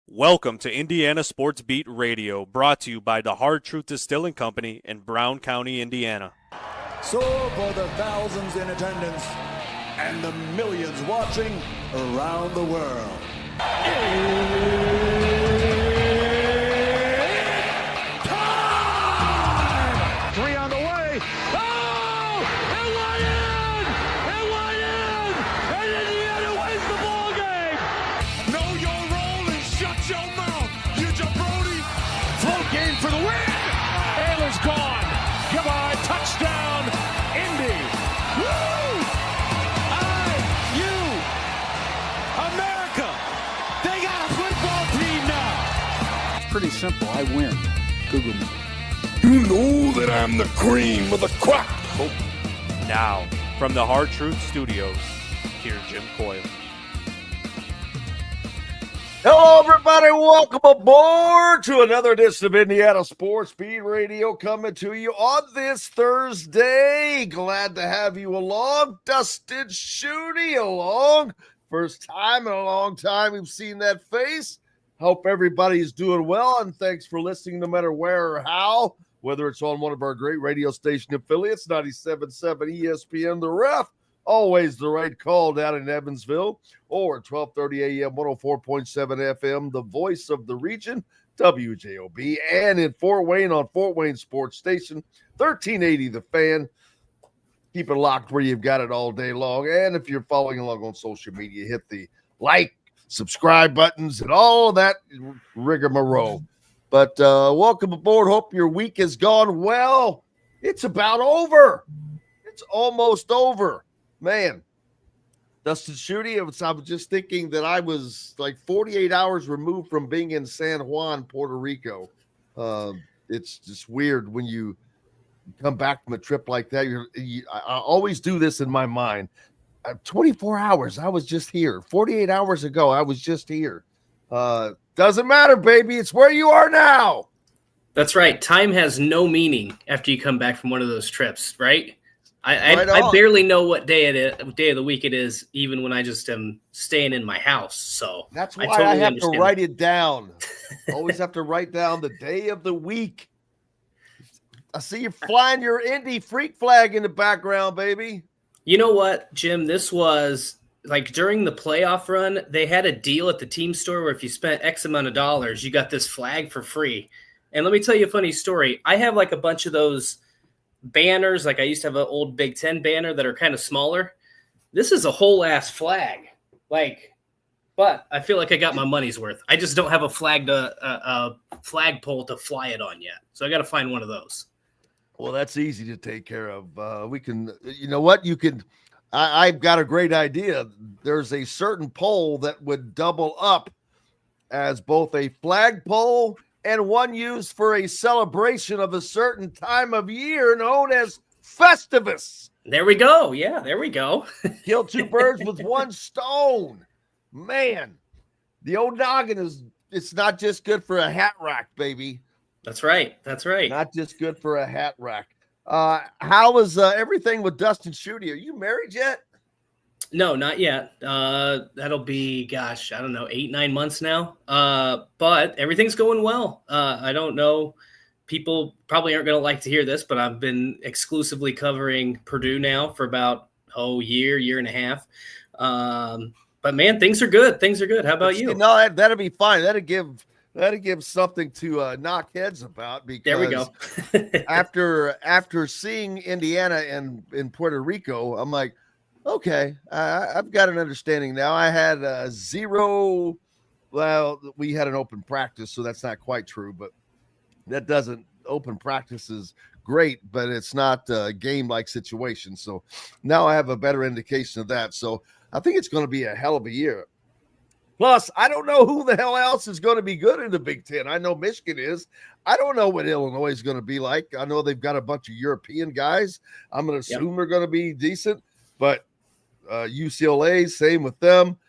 Welcome to Indiana Sports Beat Radio, brought to you by the Hard Truth Distilling Company in Brown County, Indiana. So for the thousands in attendance and the millions watching around the world. Time! Three on the way. Oh! It went in! It went in! And Indiana wins the ball game! Know your role and shut your mouth, you jabroni! Float game for the win! Ayler's gone! Come on, touchdown, Indy! Woo! IU! America! They got a football team now! It's pretty simple. I win. Google me. You know that I'm the cream of the crop. Now, from the Hard Truth Studios, here's Jim Coyle. Hello, everybody. Welcome aboard to another edition of Indiana Sports Beat Radio coming to you on this Thursday. Glad to have you along. Dustin, Schutte along. First time in a long time we've seen that face. Hope everybody's doing well, and thanks for listening no matter where or how, whether it's on one of our great radio station affiliates, 97.7 ESPN, The Ref, always the right call down in Evansville, or 1230 AM, 104.7 FM, the voice of the region, WJOB, and in Fort Wayne on Fort Wayne Sports Station, 1380 The Fan. Keep it locked where you've got it all day long. And if you're following along on social media, hit the like, subscribe buttons, and all that rigmarole. But welcome aboard. Hope your week has gone well. It's about over. It's almost over. Man, Dustin Schutte, I was just thinking that I was like 48 hours removed from being in San Juan, Puerto Rico. It's just weird when you come back from a trip like that. I always do this in my mind. 24 hours, I was just here. 48 hours ago, I was just here. Doesn't matter, baby. It's where you are now. That's right. Time has no meaning after you come back from one of those trips, right? I barely know what day of the week it is, even when I just am staying in my house. So that's why I have to write it down. Always have to write down the day of the week. I see you flying your Indy freak flag in the background, baby. You know what, Jim? This was like during the playoff run, they had a deal at the team store where if you spent X amount of dollars, you got this flag for free. And let me tell you a funny story. I have like a bunch of those banners. Like I used to have an old Big Ten banner that are kind of smaller. This is a whole ass flag. But I feel like I got my money's worth. I just don't have a flagpole to fly it on yet. So I got to find one of those. Well, that's easy to take care of. We can, you know what? You can, I've got a great idea. There's a certain pole that would double up as both a flagpole and one used for a celebration of a certain time of year known as Festivus. There we go. Yeah, there we go. Kill two birds with one stone. Man, the old noggin it's not just good for a hat rack, baby. That's right. That's right. Not just good for a hat rack. How is everything with Dustin Schutte? Are you married yet? No, not yet. That'll be, gosh, I don't know, 8-9 months now. But everything's going well. I don't know. People probably aren't going to like to hear this, but I've been exclusively covering Purdue now for about, year and a half. But man, things are good. Things are good. How about you? No, that'll be fine. That'll give something to knock heads about, because there we go. after seeing Indiana and in Puerto Rico, I'm like, okay, I've got an understanding now. I had zero. Well, we had an open practice, so that's not quite true, but that doesn't. Open practice is great, but it's not a game-like situation. So now I have a better indication of that. So I think it's going to be a hell of a year. Plus, I don't know who the hell else is going to be good in the Big Ten. I know Michigan is. I don't know what Illinois is going to be like. I know they've got a bunch of European guys. I'm going to assume they're going to be decent, but UCLA, same with them.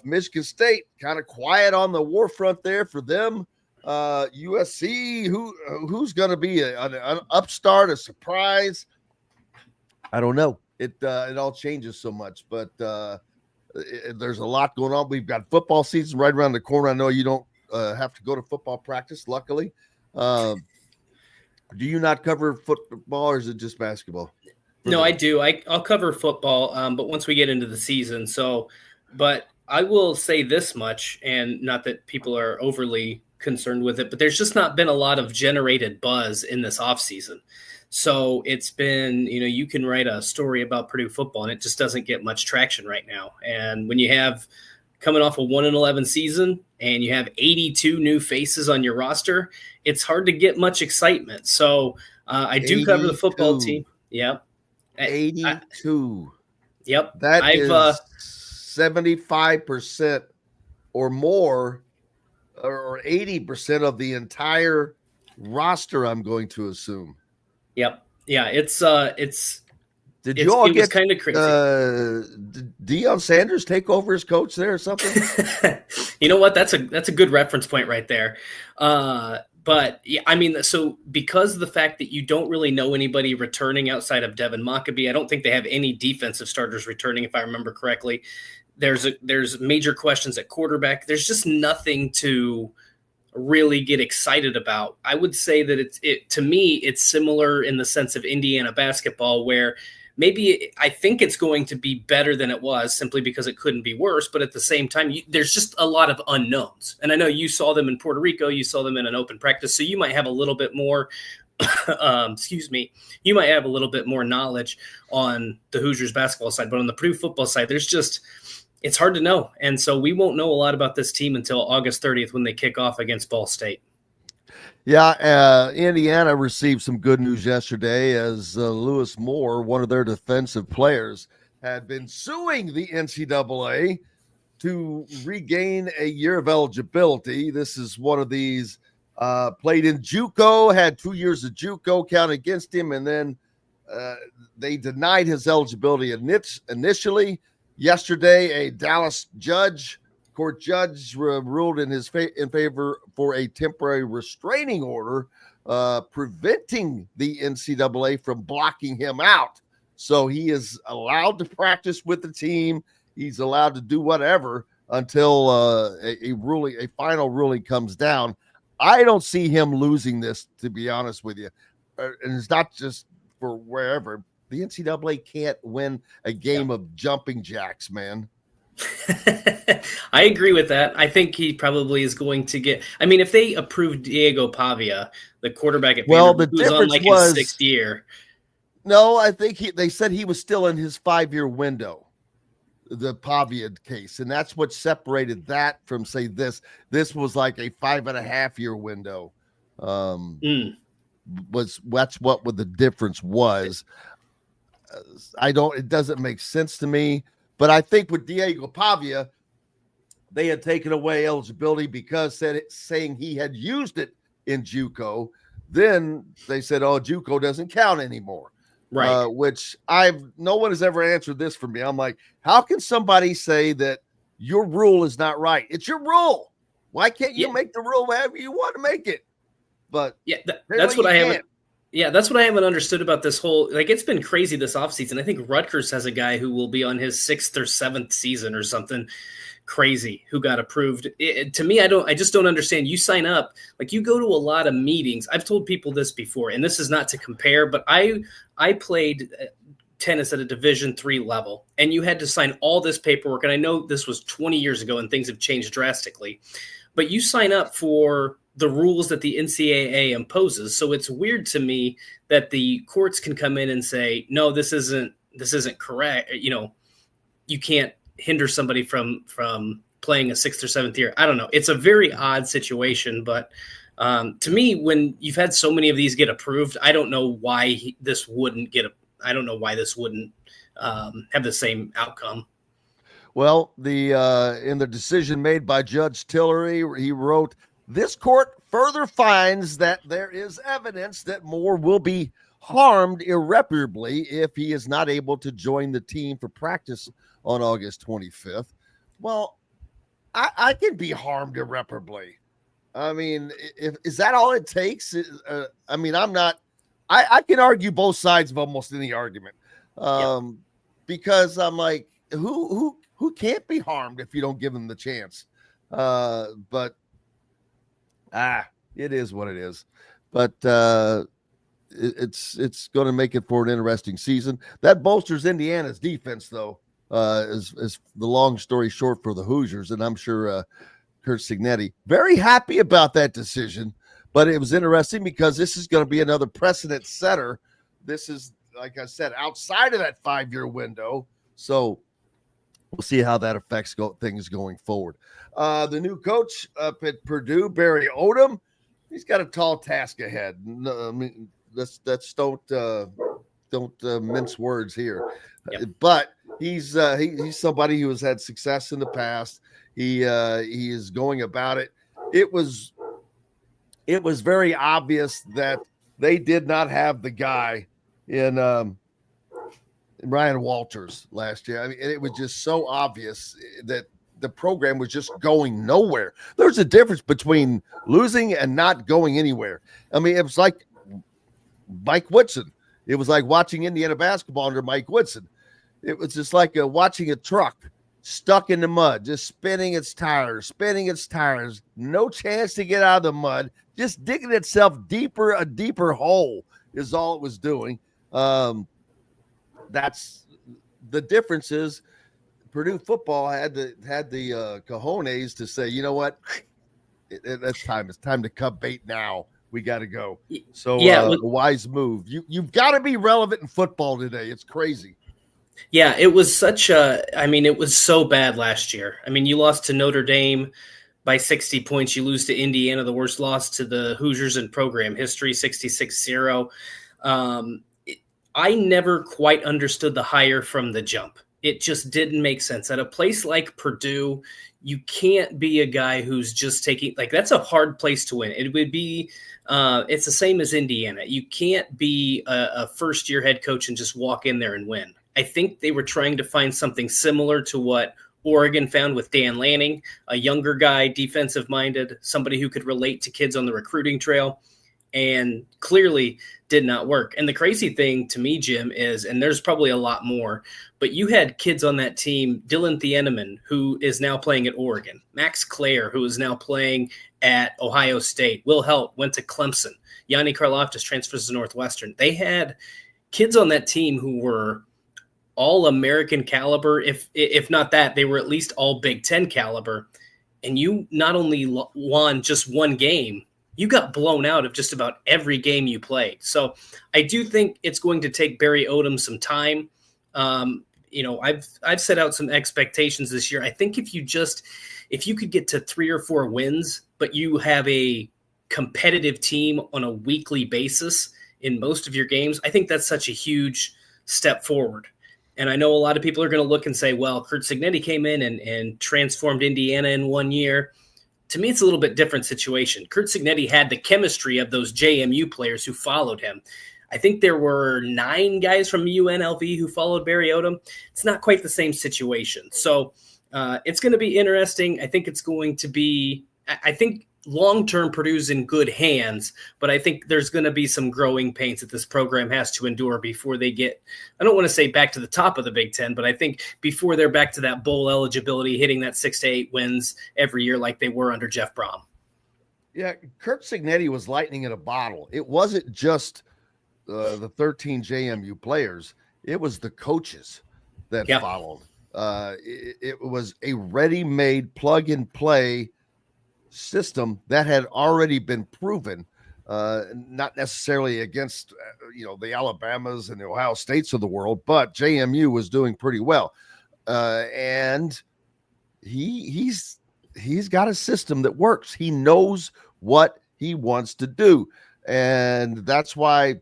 Michigan State, kind of quiet on the war front there for them. USC, who's going to be an upstart, a surprise? I don't know. It all changes so much, but there's a lot going on. We've got football season right around the corner. I know you don't have to go to football practice, luckily. Do you not cover football, or is it just basketball? No, I do. I'll cover football, but once we get into the season. But I will say this much, and not that people are overly concerned with it, but there's just not been a lot of generated buzz in this offseason. So it's been, you can write a story about Purdue football, and it just doesn't get much traction right now. And when you have coming off a 1-11 season and you have 82 new faces on your roster, it's hard to get much excitement. So I do cover the football team. Yep. 82. Yep. That is 75% or more, or 80% of the entire roster, I'm going to assume. Yep. Yeah, it's Did you all get kind of crazy? Did Deion Sanders take over as coach there or something? You know what? That's a good reference point right there. But yeah, I mean, so because of the fact that you don't really know anybody returning outside of Devin Mockabee, I don't think they have any defensive starters returning, if I remember correctly. There's major questions at quarterback. There's just nothing to really get excited about. I would say that to me, it's similar in the sense of Indiana basketball, where maybe I think it's going to be better than it was simply because it couldn't be worse. But at the same time, there's just a lot of unknowns. And I know you saw them in Puerto Rico, you saw them in an open practice. So you might have a little bit more, you might have a little bit more knowledge on the Hoosiers basketball side, but on the Purdue football side, it's hard to know. And so we won't know a lot about this team until August 30th when they kick off against Ball State. Yeah, Indiana received some good news yesterday as Lewis Moore, one of their defensive players, had been suing the NCAA to regain a year of eligibility. This is one of these played in JUCO, had 2 years of JUCO count against him, and then they denied his eligibility initially. Yesterday, a Dallas court judge ruled in favor for a temporary restraining order, preventing the NCAA from blocking him out. So he is allowed to practice with the team. He's allowed to do whatever until a final ruling comes down. I don't see him losing this, to be honest with you. And it's not just for wherever. The NCAA can't win a game of jumping jacks, man. I agree with that. I think he probably is going to get. I mean, if they approved Diego Pavia, the quarterback at Vanderbilt, who's on like his sixth year. No, I think they said he was still in his 5-year window, the Pavia case, and that's what separated that from, say, this. This was like a 5.5-year window. That's what the difference was. It doesn't make sense to me, but I think with Diego Pavia, they had taken away eligibility because saying he had used it in JUCO. Then they said, "Oh, JUCO doesn't count anymore." Right. Which no one has ever answered this for me. I'm like, how can somebody say that your rule is not right? It's your rule. Why can't you make the rule however you want to make it? But yeah, that's what I haven't. Yeah, that's what I haven't understood about this whole, it's been crazy this offseason. I think Rutgers has a guy who will be on his 6th or 7th season or something crazy who got approved. To me, I just don't understand. You sign up, you go to a lot of meetings. I've told people this before, and this is not to compare, but I played tennis at a Division III level, and you had to sign all this paperwork. And I know this was 20 years ago and things have changed drastically, but you sign up for the rules that the NCAA imposes. So it's weird to me that the courts can come in and say, no, this isn't correct. You can't hinder somebody from playing a 6th or 7th year. I don't know. It's a very odd situation, but to me, when you've had so many of these get approved, I don't know why this wouldn't have the same outcome. Well, in the decision made by Judge Tillery, he wrote, "This court further finds that there is evidence that Moore will be harmed irreparably if he is not able to join the team for practice on August 25th. Well, I can be harmed irreparably. I mean, is that all it takes? I mean, I can argue both sides of almost any argument because I'm like, who can't be harmed if you don't give them the chance? But It is what it is. But it's going to make it for an interesting season. That bolsters Indiana's defense, though, is the long story short for the Hoosiers. And I'm sure Curt Cignetti very happy about that decision. But it was interesting because this is going to be another precedent setter. This is, like I said, outside of that 5-year window. So we'll see how that affects things going forward. The new coach up at Purdue, Barry Odom, he's got a tall task ahead. No, I mean, let's don't mince words here. Yep. But he's somebody who has had success in the past. He is going about it. It was very obvious that they did not have the guy in Ryan Walters last year. I mean, it was just so obvious that the program was just going nowhere. There's a difference between losing and not going anywhere. I mean, it was like Mike Woodson. It was like watching Indiana basketball under Mike Woodson. It was just like watching a truck stuck in the mud, just spinning its tires, no chance to get out of the mud, just digging itself a deeper hole is all it was doing. That's the difference is Purdue football had the cojones to say, you know what, it's time to cut bait now. We got to go. So a wise move. You've got to be relevant in football today. It's crazy. Yeah, it was it was so bad last year. I mean, you lost to Notre Dame by 60 points. You lose to Indiana, the worst loss to the Hoosiers in program history, 66-0. I never quite understood the hire from the jump. It just didn't make sense. At a place like Purdue, you can't be a guy who's just taking – like that's a hard place to win. It would be it's the same as Indiana. You can't be a first-year head coach and just walk in there and win. I think they were trying to find something similar to what Oregon found with Dan Lanning, a younger guy, defensive-minded, somebody who could relate to kids on the recruiting trail, and clearly did not work. And the crazy thing to me, Jim, is, and there's probably a lot more, but you had kids on that team, Dylan Thieneman, who is now playing at Oregon, Max Clare, who is now playing at Ohio State, Will Helt went to Clemson, Yanni Karlaftis transfers to Northwestern. They had kids on that team who were all American caliber. If not that, they were at least all Big Ten caliber. And you not only won just one game, you got blown out of just about every game you played. So I do think it's going to take Barry Odom some time. I've set out some expectations this year. I think if you could get to 3 or 4 wins, but you have a competitive team on a weekly basis in most of your games, I think that's such a huge step forward. And I know a lot of people are going to look and say, well, Curt Cignetti came in and transformed Indiana in 1 year. To me, it's a little bit different situation. Curt Cignetti had the chemistry of those JMU players who followed him. I think there were 9 guys from UNLV who followed Barry Odom. It's not quite the same situation. So it's going to be interesting. I think it's going to be – I think long-term Purdue's in good hands, but I think there's going to be some growing pains that this program has to endure before they get – I don't want to say back to the top of the Big Ten, but I think before they're back to that bowl eligibility, hitting that 6 to 8 wins every year like they were under Jeff Brom. Yeah, Curt Cignetti was lightning in a bottle. It wasn't just the 13 JMU players. It was the coaches that followed. It was a ready-made plug-and-play system that had already been proven, not necessarily against the Alabamas and the Ohio States of the world, but JMU was doing pretty well, and he's got a system that works. He knows what he wants to do, and that's why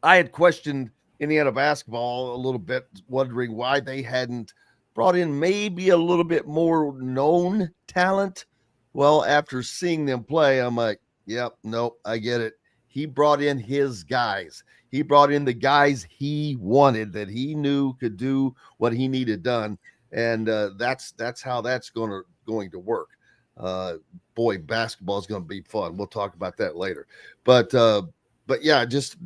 I had questioned Indiana basketball a little bit, wondering why they hadn't brought in maybe a little bit more known talent. Well, after seeing them play, I'm like, yep, nope, I get it. He brought in his guys. He brought in the guys he wanted, that he knew could do what he needed done, and that's how that's going to work. Boy, basketball is going to be fun. We'll talk about that later. But yeah, just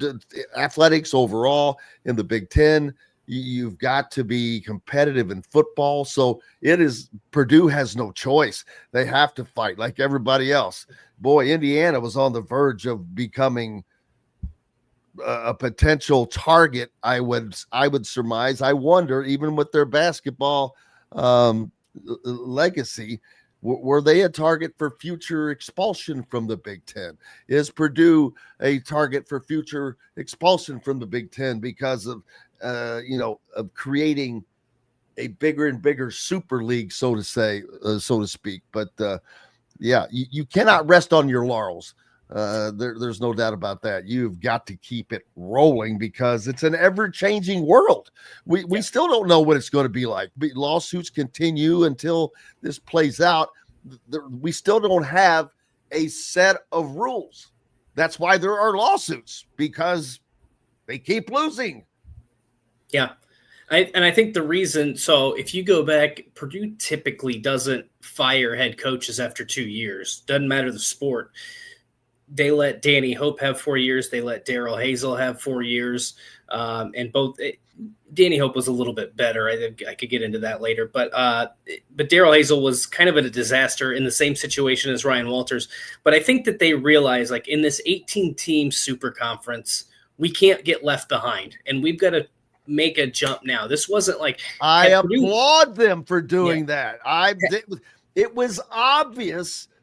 athletics overall in the Big Ten. You've got to be competitive in football. So Purdue has no choice. They have to fight like everybody else. Boy, Indiana was on the verge of becoming a potential target. I would surmise. I wonder, even with their basketball legacy, were they a target for future expulsion from the Big Ten? Is Purdue a target for future expulsion from the Big Ten because of of creating a bigger and bigger super league, so to speak? But you cannot rest on your laurels. There's no doubt about that. You've got to keep it rolling because it's an ever-changing world. We still don't know what it's going to be like. Lawsuits continue until this plays out. We still don't have a set of rules. That's why there are lawsuits, because they keep losing. Yeah. I think the reason, so if you go back, Purdue typically doesn't fire head coaches after 2 years. Doesn't matter the sport. They let Danny Hope have 4 years. They let Daryl Hazel have 4 years. And Danny Hope was a little bit better. I think I could get into that later. But Daryl Hazel was kind of a disaster in the same situation as Ryan Walters. But I think that they realized, like, in this 18-team super conference, we can't get left behind. And we've got to make a jump now. This wasn't like – I applaud them for doing that. It was obvious –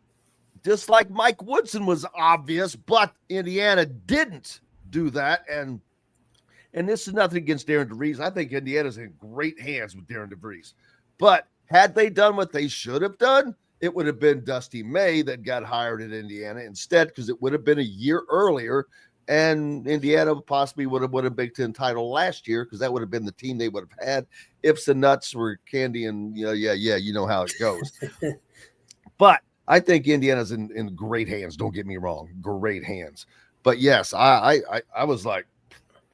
just like Mike Woodson was obvious, but Indiana didn't do that. And this is nothing against Darren DeVries. I think Indiana's in great hands with Darren DeVries. But had they done what they should have done, it would have been Dusty May that got hired at Indiana instead, because it would have been a year earlier, and Indiana possibly would have won a Big Ten title last year, because that would have been the team they would have had. Ifs and nuts were candy, and you know how it goes. But I think Indiana's in great hands. Don't get me wrong, great hands. But yes, I was like,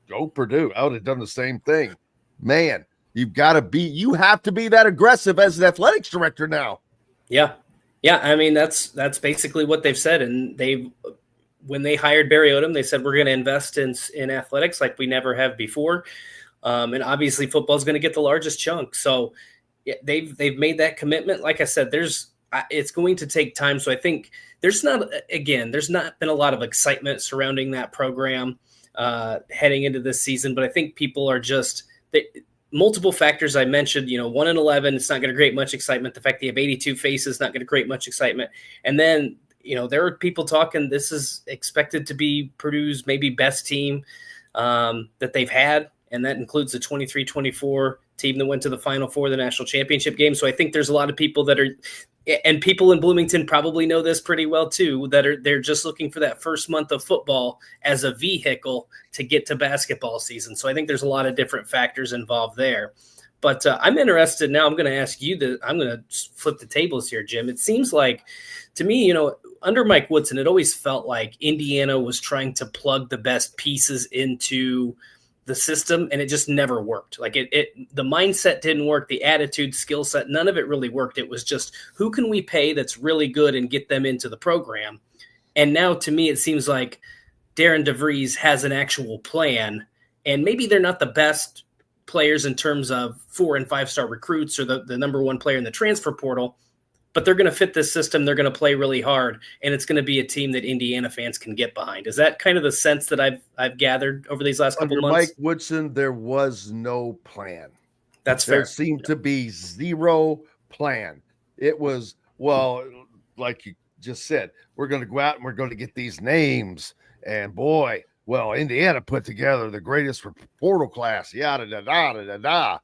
go Purdue. I would have done the same thing. Man, you have to be that aggressive as an athletics director now. Yeah. I mean, that's basically what they've said. And when they hired Barry Odom, they said, we're going to invest in athletics like we never have before. And obviously football is going to get the largest chunk. So they've made that commitment. Like I said, it's going to take time. So I think there's not been a lot of excitement surrounding that program heading into this season, but I think people are multiple factors I mentioned, 1-11, it's not going to create much excitement. The fact that you have 82 faces, not going to create much excitement. And then, there are people talking, this is expected to be Purdue's maybe best team that they've had. And that includes the 23-24 team that went to the Final Four, the national championship game. So I think there's a lot of people and people in Bloomington probably know this pretty well too, they're just looking for that first month of football as a vehicle to get to basketball season. So I think there's a lot of different factors involved there. But I'm interested now. I'm going to ask you I'm going to flip the tables here, Jim. It seems like, to me, under Mike Woodson, it always felt like Indiana was trying to plug the best pieces into the system, and it just never worked. Like the mindset didn't work, the attitude, skill set, none of it really worked. It was just, who can we pay that's really good and get them into the program? And now, to me, it seems like Darren DeVries has an actual plan, and maybe they're not the best players in terms of 4- and 5-star recruits or the number one player in the transfer portal, but they're going to fit this system. They're going to play really hard, and it's going to be a team that Indiana fans can get behind. Is that kind of the sense that I've gathered over these last couple of months? Mike Woodson, there was no plan. That's fair. There seemed to be zero plan. It was, well, like you just said, we're going to go out and we're going to get these names. And boy, well, Indiana put together the greatest portal class, yada, da, da, da, da, da.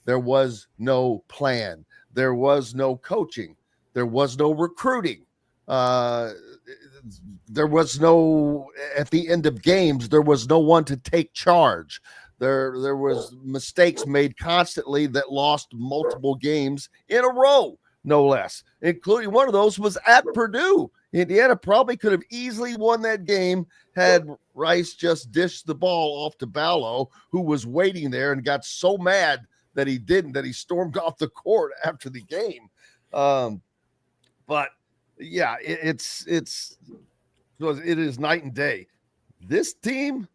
There was no plan. There was no coaching. There was no recruiting. There was no, at the end of games, there was no one to take charge. There was mistakes made constantly that lost multiple games in a row, no less, including one of those was at Purdue. Indiana probably could have easily won that game had Rice just dished the ball off to Ballo, who was waiting there and got so mad that he didn't, that he stormed off the court after the game. But yeah, it is night and day. This team,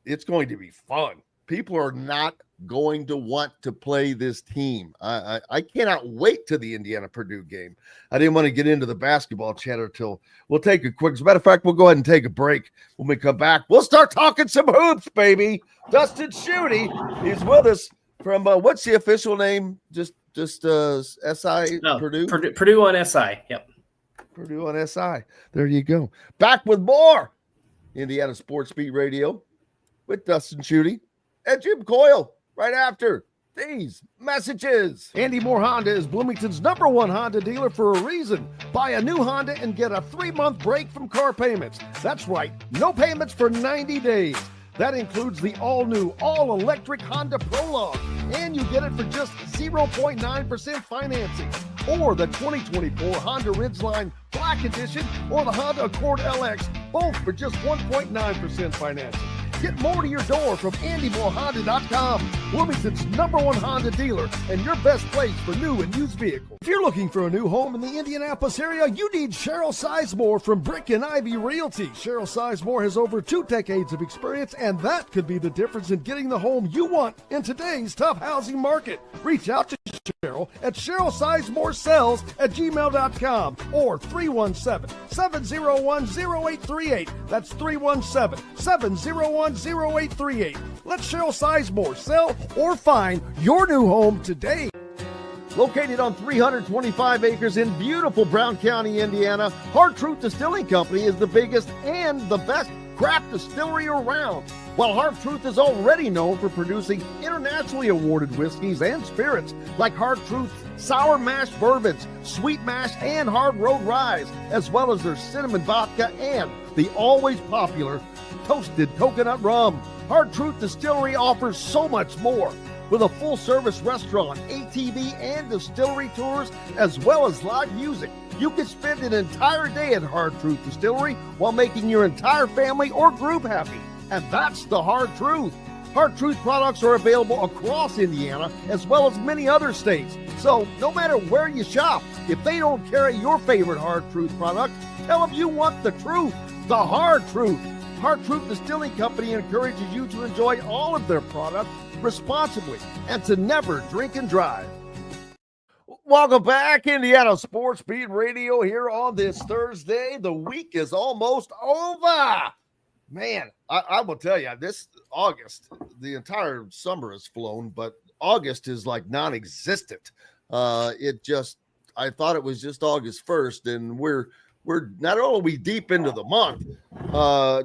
it's going to be fun. People are not going to want to play this team. I cannot wait to the Indiana-Purdue game. I didn't want to get into the basketball chatter till we'll take a quick. As a matter of fact, we'll go ahead and take a break. When we come back, we'll start talking some hoops, baby. Dustin Schutte, he's with us from what's the official name? Just SI Purdue? Purdue on SI. Yep. Purdue on SI. There you go. Back with more Indiana Sports Beat Radio with Dustin Schutte and Jim Coyle right after these messages. Andy Moore Honda is Bloomington's #1 Honda dealer for a reason. Buy a new Honda and get a 3-month break from car payments. That's right, no payments for 90 days. That includes the all-new, all-electric Honda Prologue, and you get it for just 0.9% financing. Or the 2024 Honda Ridgeline Black Edition or the Honda Accord LX, both for just 1.9% financing. Get more to your door from AndyMooreHonda.com, Bloomington's #1 Honda dealer and your best place for new and used vehicles. If you're looking for a new home in the Indianapolis area, you need Cheryl Sizemore from Brick and Ivy Realty. Cheryl Sizemore has over 2 decades of experience, and that could be the difference in getting the home you want in today's tough housing market. Reach out to Cheryl at CherylSizemore@gmail.com or 317-701-0838. That's 317-701-0838. Let Cheryl Sizemore sell or find your new home today. Located on 325 acres in beautiful Brown County, Indiana, Hard Truth Distilling Company is the biggest and the best craft distillery around. While Hard Truth is already known for producing internationally awarded whiskeys and spirits like Hard Truth Sour Mash Bourbons, Sweet Mash, and Hard Road Ryes, as well as their cinnamon vodka and the always popular Toasted Coconut Rum. Hard Truth Distillery offers so much more. With a full-service restaurant, ATV, and distillery tours, as well as live music, you can spend an entire day at Hard Truth Distillery while making your entire family or group happy. And that's the Hard Truth. Hard Truth products are available across Indiana, as well as many other states. So no matter where you shop, if they don't carry your favorite Hard Truth product, tell them you want the truth, the Hard Truth. Hard Truth Distilling Company encourages you to enjoy all of their products responsibly and to never drink and drive. Welcome back, Indiana Sports Beat Radio here on this Thursday. The week is almost over. Man, I will tell you, this August, the entire summer has flown, but August is like non-existent. I thought it was just August 1st, and we're not only are we deep into the month.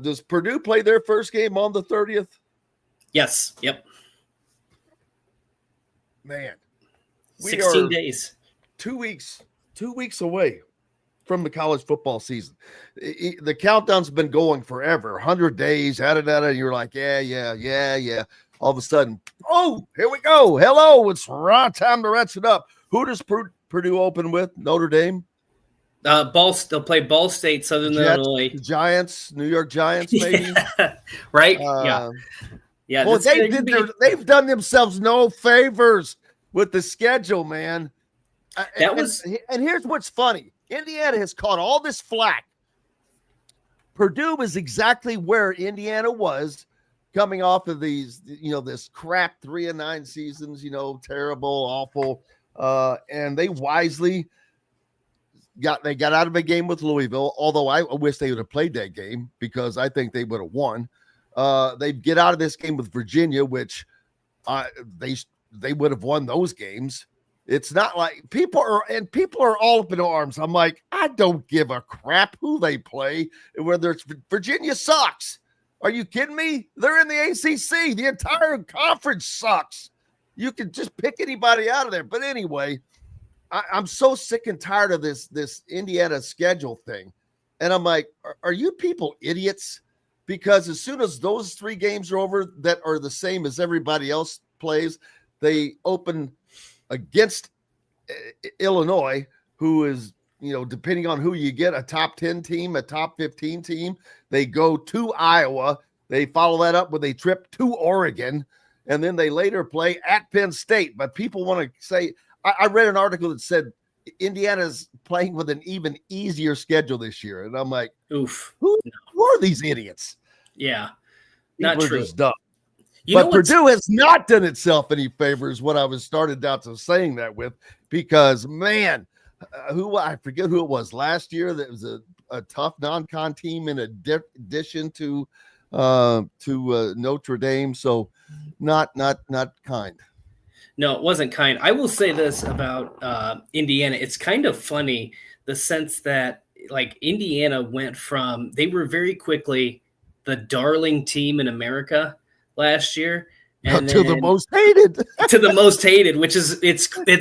Does Purdue play their first game on the 30th? Yes. Yep. Man, 16 days. 2 weeks away from the college football season. The countdown's been going forever, 100 days, and you're like, yeah. All of a sudden, oh, here we go. Hello, it's right time to ratchet up. Who does Purdue open with? Notre Dame? They'll play Ball State, Southern Illinois. Giants, New York Giants, maybe. Yeah, right? Yeah. Well, they've done themselves no favors with the schedule, man. And here's what's funny. Indiana has caught all this flack. Purdue is exactly where Indiana was coming off of these, this crap 3-9 seasons, terrible, awful. And they wisely got out of a game with Louisville, although I wish they would have played that game because I think they would have won. They get out of this game with Virginia, which they would have won those games. It's not like people are all up in arms. I'm like, I don't give a crap who they play, whether it's Virginia sucks. Are you kidding me? They're in the ACC. The entire conference sucks. You can just pick anybody out of there. But anyway, I'm so sick and tired of this Indiana schedule thing. And I'm like, are you people idiots? Because as soon as those 3 games are over that are the same as everybody else plays, they open against Illinois, who is, depending on who you get, a top 10 team, a top 15 team. They go to Iowa. They follow that up with a trip to Oregon, and then they later play at Penn State. But people want to say, I read an article that said Indiana's playing with an even easier schedule this year. And I'm like, oof. Who are these idiots? Yeah. People Not are true. just dumb. But Purdue has not done itself any favors. What I was started out to saying that with, because man, I forget who it was last year. That was a tough non-con team in addition to Notre Dame. So not kind. No, it wasn't kind. I will say this about Indiana. It's kind of funny, the sense that like Indiana went from, they were very quickly the darling team in America last year, and to the most hated, to the most hated, which is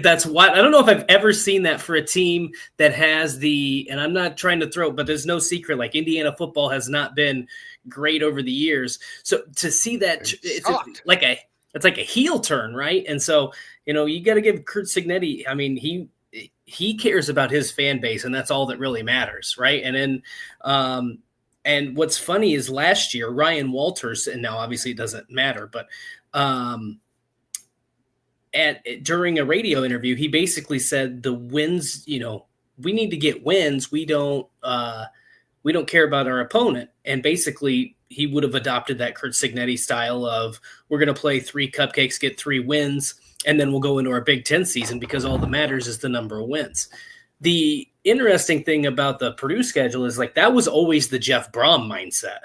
that's why I don't know if I've ever seen that for a team that has and I'm not trying to throw, but there's no secret, like Indiana football has not been great over the years. So to see that, it's like a heel turn, right? And so, you got to give Curt Cignetti, I mean, he cares about his fan base, and that's all that really matters, right? And then and what's funny is last year, Ryan Walters, and now obviously it doesn't matter, but during a radio interview, he basically said the wins, we need to get wins. We don't care about our opponent. And basically he would have adopted that Curt Cignetti style of, we're going to play 3 cupcakes, get 3 wins, and then we'll go into our Big Ten season, because all that matters is the number of wins. The interesting thing about the Purdue schedule is like that was always the Jeff Brom mindset.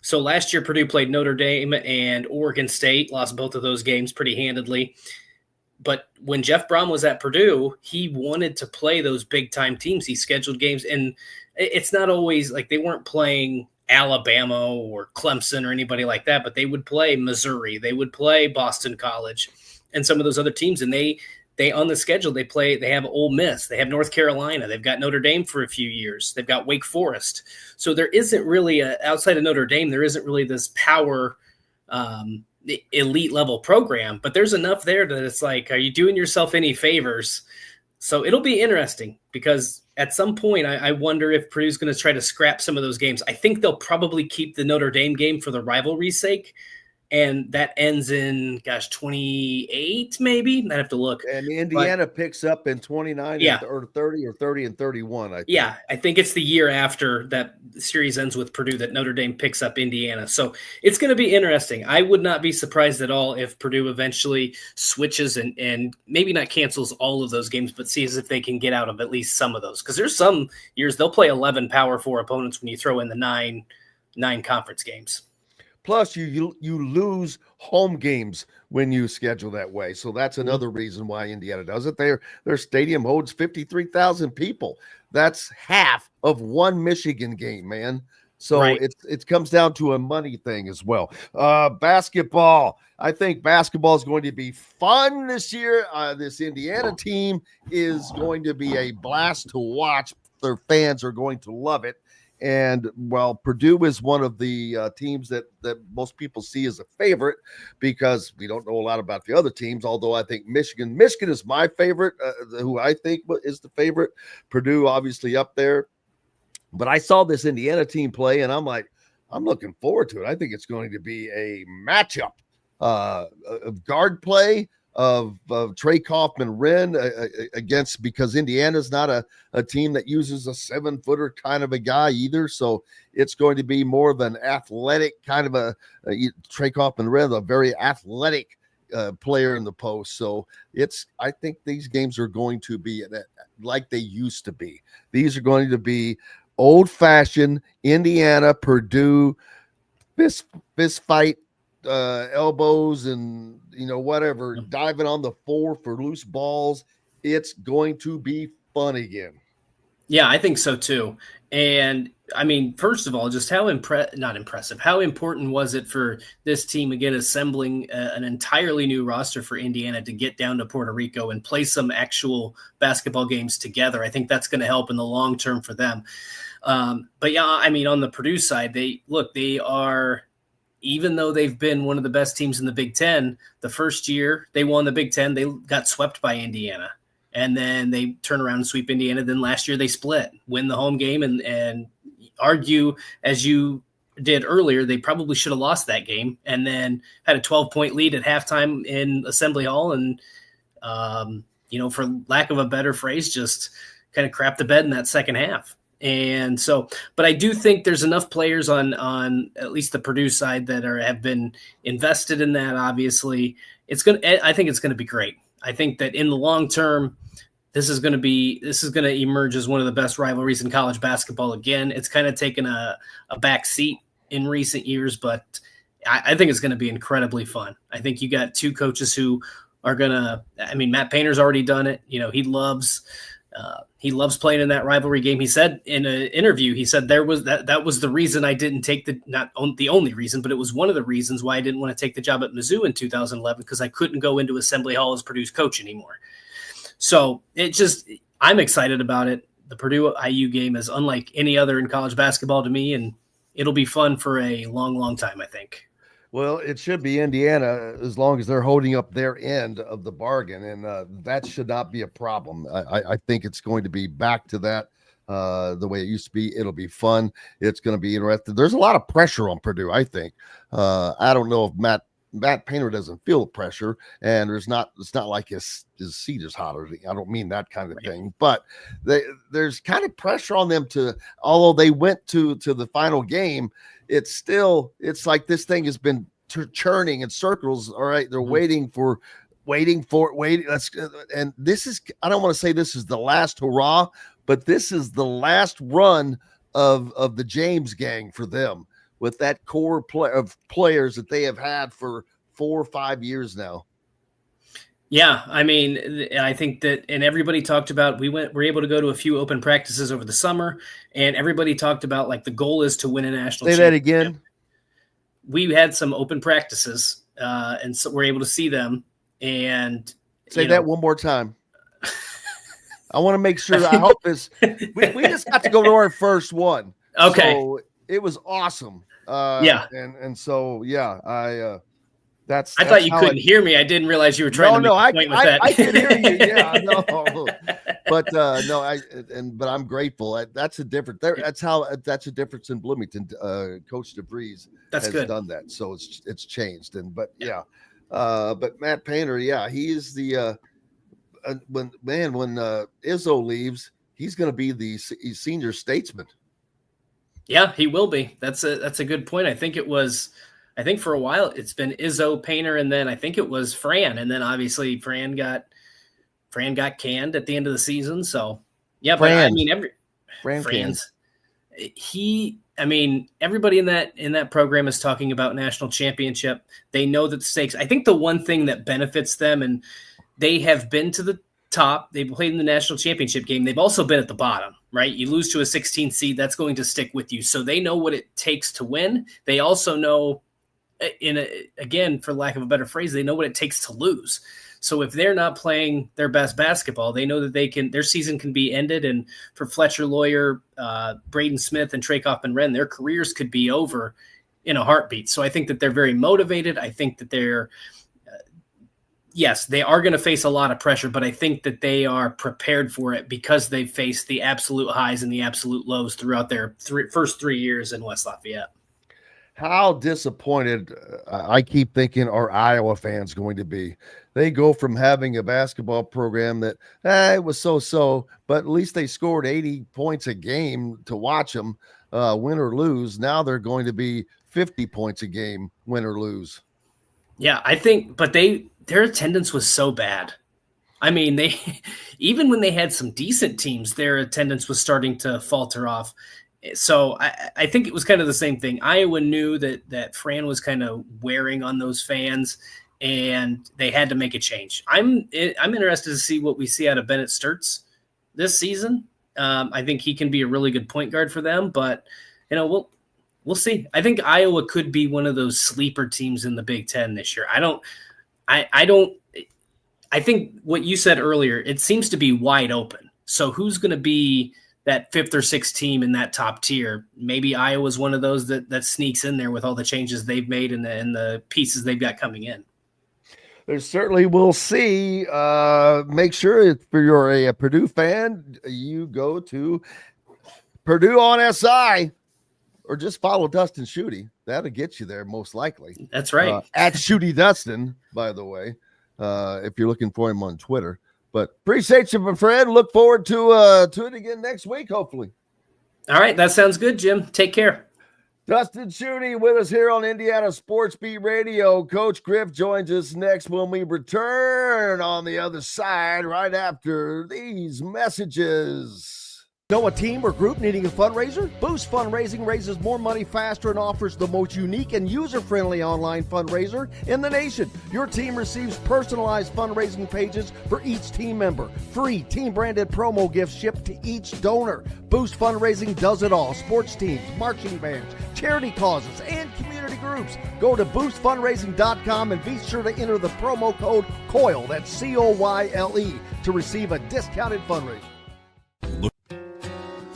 So last year, Purdue played Notre Dame and Oregon State, lost both of those games pretty handedly. But when Jeff Brom was at Purdue, he wanted to play those big-time teams. He scheduled games, and it's not always like they weren't playing Alabama or Clemson or anybody like that, but they would play Missouri. They would play Boston College and some of those other teams, and they on the schedule, they have Ole Miss, they have North Carolina, they've got Notre Dame for a few years, they've got Wake Forest. So there isn't really outside of Notre Dame, there isn't really this power elite level program, but there's enough there that it's like, are you doing yourself any favors? So it'll be interesting, because at some point I wonder if Purdue's going to try to scrap some of those games. I think they'll probably keep the Notre Dame game for the rivalry's sake. And that ends in, 28 maybe. I'd have to look. And Indiana picks up in 29 or 30 or 30 and 31, I think. Yeah, I think it's the year after that series ends with Purdue that Notre Dame picks up Indiana. So it's going to be interesting. I would not be surprised at all if Purdue eventually switches and maybe not cancels all of those games, but sees if they can get out of at least some of those. Because there's some years they'll play 11 Power 4 opponents when you throw in the nine conference games. Plus, you lose home games when you schedule that way. So that's another reason why Indiana does it. Their stadium holds 53,000 people. That's half of one Michigan game, man. So right. It comes down to a money thing as well. Basketball. I think basketball is going to be fun this year. This Indiana team is going to be a blast to watch. Their fans are going to love it. And while Purdue is one of the teams that most people see as a favorite, because we don't know a lot about the other teams, although I think Michigan is my favorite, who I think is the favorite. Purdue obviously up there. But I saw this Indiana team play, and I'm like, I'm looking forward to it. I think it's going to be a matchup of guard play, of Trey Kaufman-Wren against, because Indiana's not a team that uses a 7-footer kind of a guy either. So it's going to be more of an athletic kind of a Trey Kaufman-Wren, a very athletic player in the post. So I think these games are going to be like they used to be. These are going to be old-fashioned Indiana, Purdue, fist fight, elbows and whatever, diving on the floor for loose balls. It's going to be fun again. Yeah, I think so too. And I mean, first of all, just how important was it for this team, again, assembling an entirely new roster for Indiana to get down to Puerto Rico and play some actual basketball games together? I think that's going to help in the long term for them. But yeah, I mean, on the Purdue side, they are, even though they've been one of the best teams in the Big Ten, the first year they won the Big Ten, they got swept by Indiana. And then they turn around and sweep Indiana. Then last year they split, win the home game, and argue, as you did earlier, they probably should have lost that game, and then had a 12-point lead at halftime in Assembly Hall. And, for lack of a better phrase, just kind of crap the bed in that second half. And so, but I do think there's enough players on at least the Purdue side that have been invested in that. Obviously, I think it's going to be great. I think that in the long term, this is going to emerge as one of the best rivalries in college basketball. Again, it's kind of taken a back seat in recent years, but I think it's going to be incredibly fun. I think you got two coaches who are going to, Matt Painter's already done it. He loves playing in that rivalry game. He said in an interview, that was the reason I didn't take not the only reason, but it was one of the reasons why I didn't want to take the job at Mizzou in 2011, because I couldn't go into Assembly Hall as Purdue's coach anymore. So I'm excited about it. The Purdue IU game is unlike any other in college basketball to me, and it'll be fun for a long, long time, I think. Well, it should be Indiana as long as they're holding up their end of the bargain, and that should not be a problem. I think it's going to be back to that the way it used to be. It'll be fun. It's going to be interesting. There's a lot of pressure on Purdue, I think. I don't know if Matt Painter doesn't feel pressure, and it's not like his seat is hotter. I don't mean that kind of thing, but there's kind of pressure on them although they went to the final game, it's like this thing has been churning in circles. All right. They're waiting. And this is, I don't want to say this is the last hurrah, but this is the last run of the James gang for them, with that core of players that they have had for 4 or 5 years now. Yeah, I think that, and everybody talked about, we're able to go to a few open practices over the summer, and everybody talked about, like, the goal is to win a national championship. Say that again. We had some open practices, and so we're able to see them. And say that one more time. I want to make sure. I hope this. We just got to go to our first one. Okay, so it was awesome. And so That's I thought you couldn't hear me. I didn't realize you were trying to make a point with that. I can hear you. Yeah, no. But but I'm grateful. That's a difference. That's a difference in Bloomington. Coach DeVries has done that, so it's changed. But Matt Painter, he is the when Izzo leaves, he's going to be the senior statesman. Yeah, he will be. That's a good point. I think for a while it's been Izzo, Painter, and then I think it was Fran, and then obviously Fran got canned at the end of the season. So yeah, Franz. but Fran's. Everybody in that program is talking about national championship. They know that the stakes. I think the one thing that benefits them, and they have been to the top. They've played in the national championship game. They've also been at the bottom, right? You lose to a 16 seed, that's going to stick with you. So they know what it takes to win. They also know, again, for lack of a better phrase, they know what it takes to lose. So if they're not playing their best basketball, they know that their season can be ended. And for Fletcher Lawyer, Braden Smith, and Trey Kaufman-Renn, their careers could be over in a heartbeat. So I think that they're very motivated. I think that they're, yes, they are going to face a lot of pressure, but I think that they are prepared for it because they've faced the absolute highs and the absolute lows throughout their first 3 years in West Lafayette. How disappointed I keep thinking are Iowa fans going to be. They go from having a basketball program that it was so-so, but at least they scored 80 points a game to watch them win or lose. Now they're going to be 50 points a game, win or lose. Yeah, I think, but their attendance was so bad. They even when they had some decent teams, their attendance was starting to falter off. So I think it was kind of the same thing. Iowa knew that Fran was kind of wearing on those fans, and they had to make a change. I'm interested to see what we see out of Bennett Sturtz this season. I think he can be a really good point guard for them, but we'll see. I think Iowa could be one of those sleeper teams in the Big Ten this year. I think what you said earlier, it seems to be wide open. So who's going to be that 5th or 6th team in that top tier? Maybe Iowa's one of those that sneaks in there with all the changes they've made and the pieces they've got coming in. There certainly will see. Make sure if you're a Purdue fan, you go to Purdue on SI, or just follow Dustin Schutte. That'll get you there most likely. That's right. At Schutte Dustin, by the way, if you're looking for him on Twitter. But appreciate you, my friend. Look forward to it again next week, hopefully. All right, that sounds good, Jim. Take care. Dustin Schutte with us here on Indiana Sports Beat Radio. Coach Griff joins us next when we return on the other side right after these messages. Know a team or group needing a fundraiser? Boost Fundraising raises more money faster and offers the most unique and user-friendly online fundraiser in the nation. Your team receives personalized fundraising pages for each team member. Free team-branded promo gifts shipped to each donor. Boost Fundraising does it all. Sports teams, marching bands, charity causes, and community groups. Go to boostfundraising.com and be sure to enter the promo code COYLE, that's COYLE, to receive a discounted fundraiser.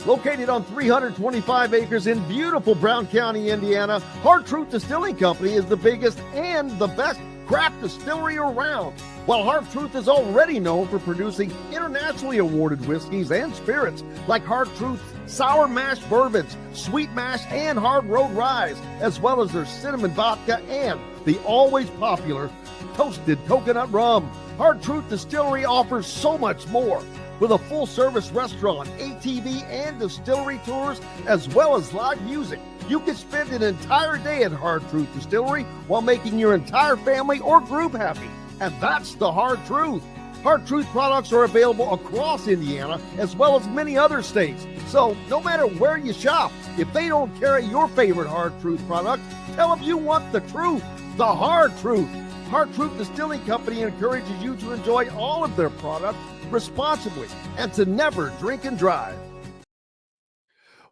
Located on 325 acres in beautiful Brown County, Indiana, Hard Truth Distilling Company is the biggest and the best craft distillery around. While Hard Truth is already known for producing internationally awarded whiskeys and spirits like Hard Truth's sour mash bourbons, sweet mash, and hard road ryes, as well as their cinnamon vodka and the always popular toasted coconut rum. Hard Truth Distillery offers so much more. With a full-service restaurant, ATV, and distillery tours, as well as live music, you can spend an entire day at Hard Truth Distillery while making your entire family or group happy. And that's the Hard Truth. Hard Truth products are available across Indiana, as well as many other states. So no matter where you shop, if they don't carry your favorite Hard Truth product, tell them you want the truth, the Hard Truth. Hard Truth Distilling Company encourages you to enjoy all of their products responsibly and to never drink and drive.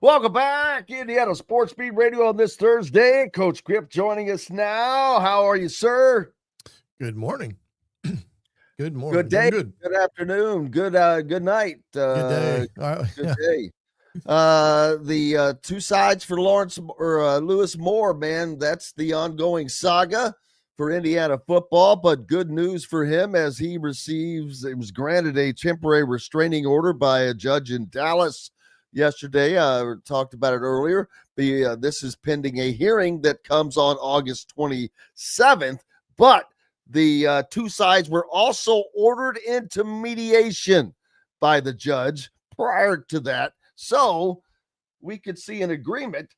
Welcome back, Indiana Sports Beat Radio on this Thursday. Coach Griff joining us now. How are you, sir? Good morning. Good morning. Good day. Good Afternoon. Good night. Good day. Good day. The two sides for Lawrence or Lewis Moore, man. That's the ongoing saga for Indiana football, but good news for him as he was granted a temporary restraining order by a judge in Dallas yesterday. Talked about it earlier. This is pending a hearing that comes on August 27th, but the two sides were also ordered into mediation by the judge prior to that. So we could see an agreement.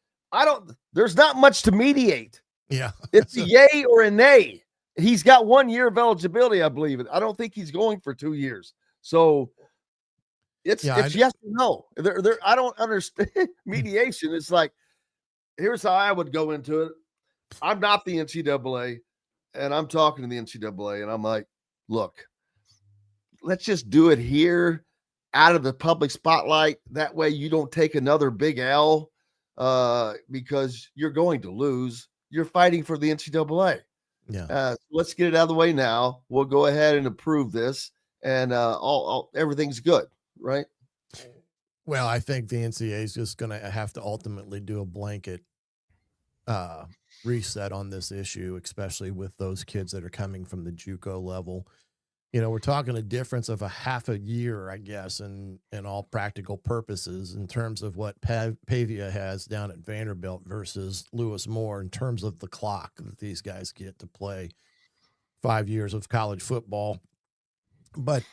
There's not much to mediate. Yeah. It's a yay or a nay. He's got 1 year of eligibility, I believe it. I don't think he's going for 2 years. So it's yes or no. I don't understand mediation. It's like, here's how I would go into it. I'm not the NCAA, and I'm talking to the NCAA, and I'm like, look, let's just do it here out of the public spotlight. That way you don't take another big L because you're going to lose. You're fighting for the NCAA. Yeah. Let's get it out of the way now. We'll go ahead and approve this, and everything's good, right? Well, I think the NCAA is just going to have to ultimately do a blanket reset on this issue, especially with those kids that are coming from the JUCO level. You know, we're talking a difference of a half a year, I guess, in all practical purposes in terms of what Pavia has down at Vanderbilt versus Lewis Moore in terms of the clock that these guys get to play 5 years of college football. But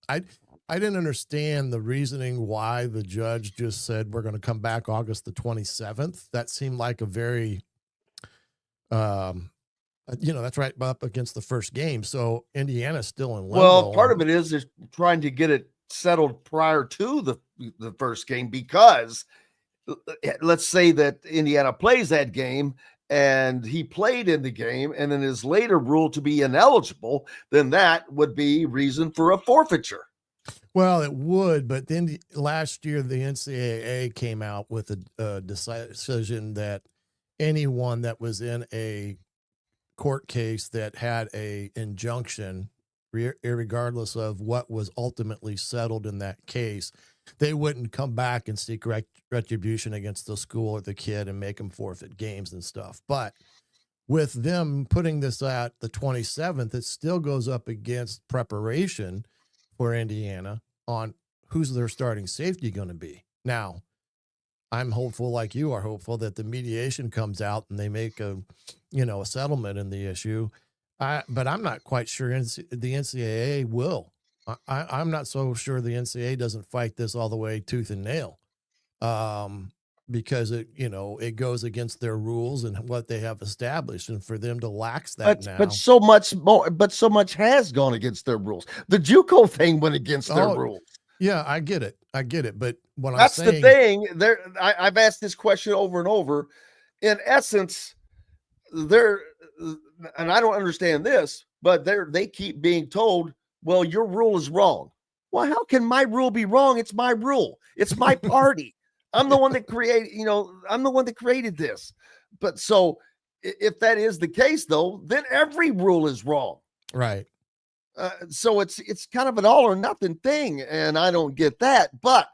I didn't understand the reasoning why the judge just said we're going to come back August the 27th. That seemed like a very that's right up against the first game. So Indiana's still in limbo. Well, part of it is trying to get it settled prior to the first game, because let's say that Indiana plays that game and he played in the game and then is later ruled to be ineligible, then that would be reason for a forfeiture. Well, it would, but then last year the NCAA came out with a decision that anyone that was in a court case that had a injunction, regardless of what was ultimately settled in that case, they wouldn't come back and seek retribution against the school or the kid and make them forfeit games and stuff. But with them putting this at the 27th, it still goes up against preparation for Indiana on who's their starting safety going to be. Now, I'm hopeful, like you are hopeful, that the mediation comes out and they make a settlement in the issue. But I'm not quite sure the NCAA will. I'm not so sure the NCAA doesn't fight this all the way tooth and nail. because it goes against their rules and what they have established, and for them to lax that now. But so much more, but so much has gone against their rules. The JUCO thing went against their rules. Yeah, I get it. But what That's I'm saying, the thing. I've asked this question over and over. In essence, and I don't understand this, but they keep being told, well, your rule is wrong. Well, how can my rule be wrong? It's my rule. It's my party. I'm the one that I'm the one that created this. But so if that is the case, though, then every rule is wrong. right? So it's kind of an all or nothing thing, and I don't get that. But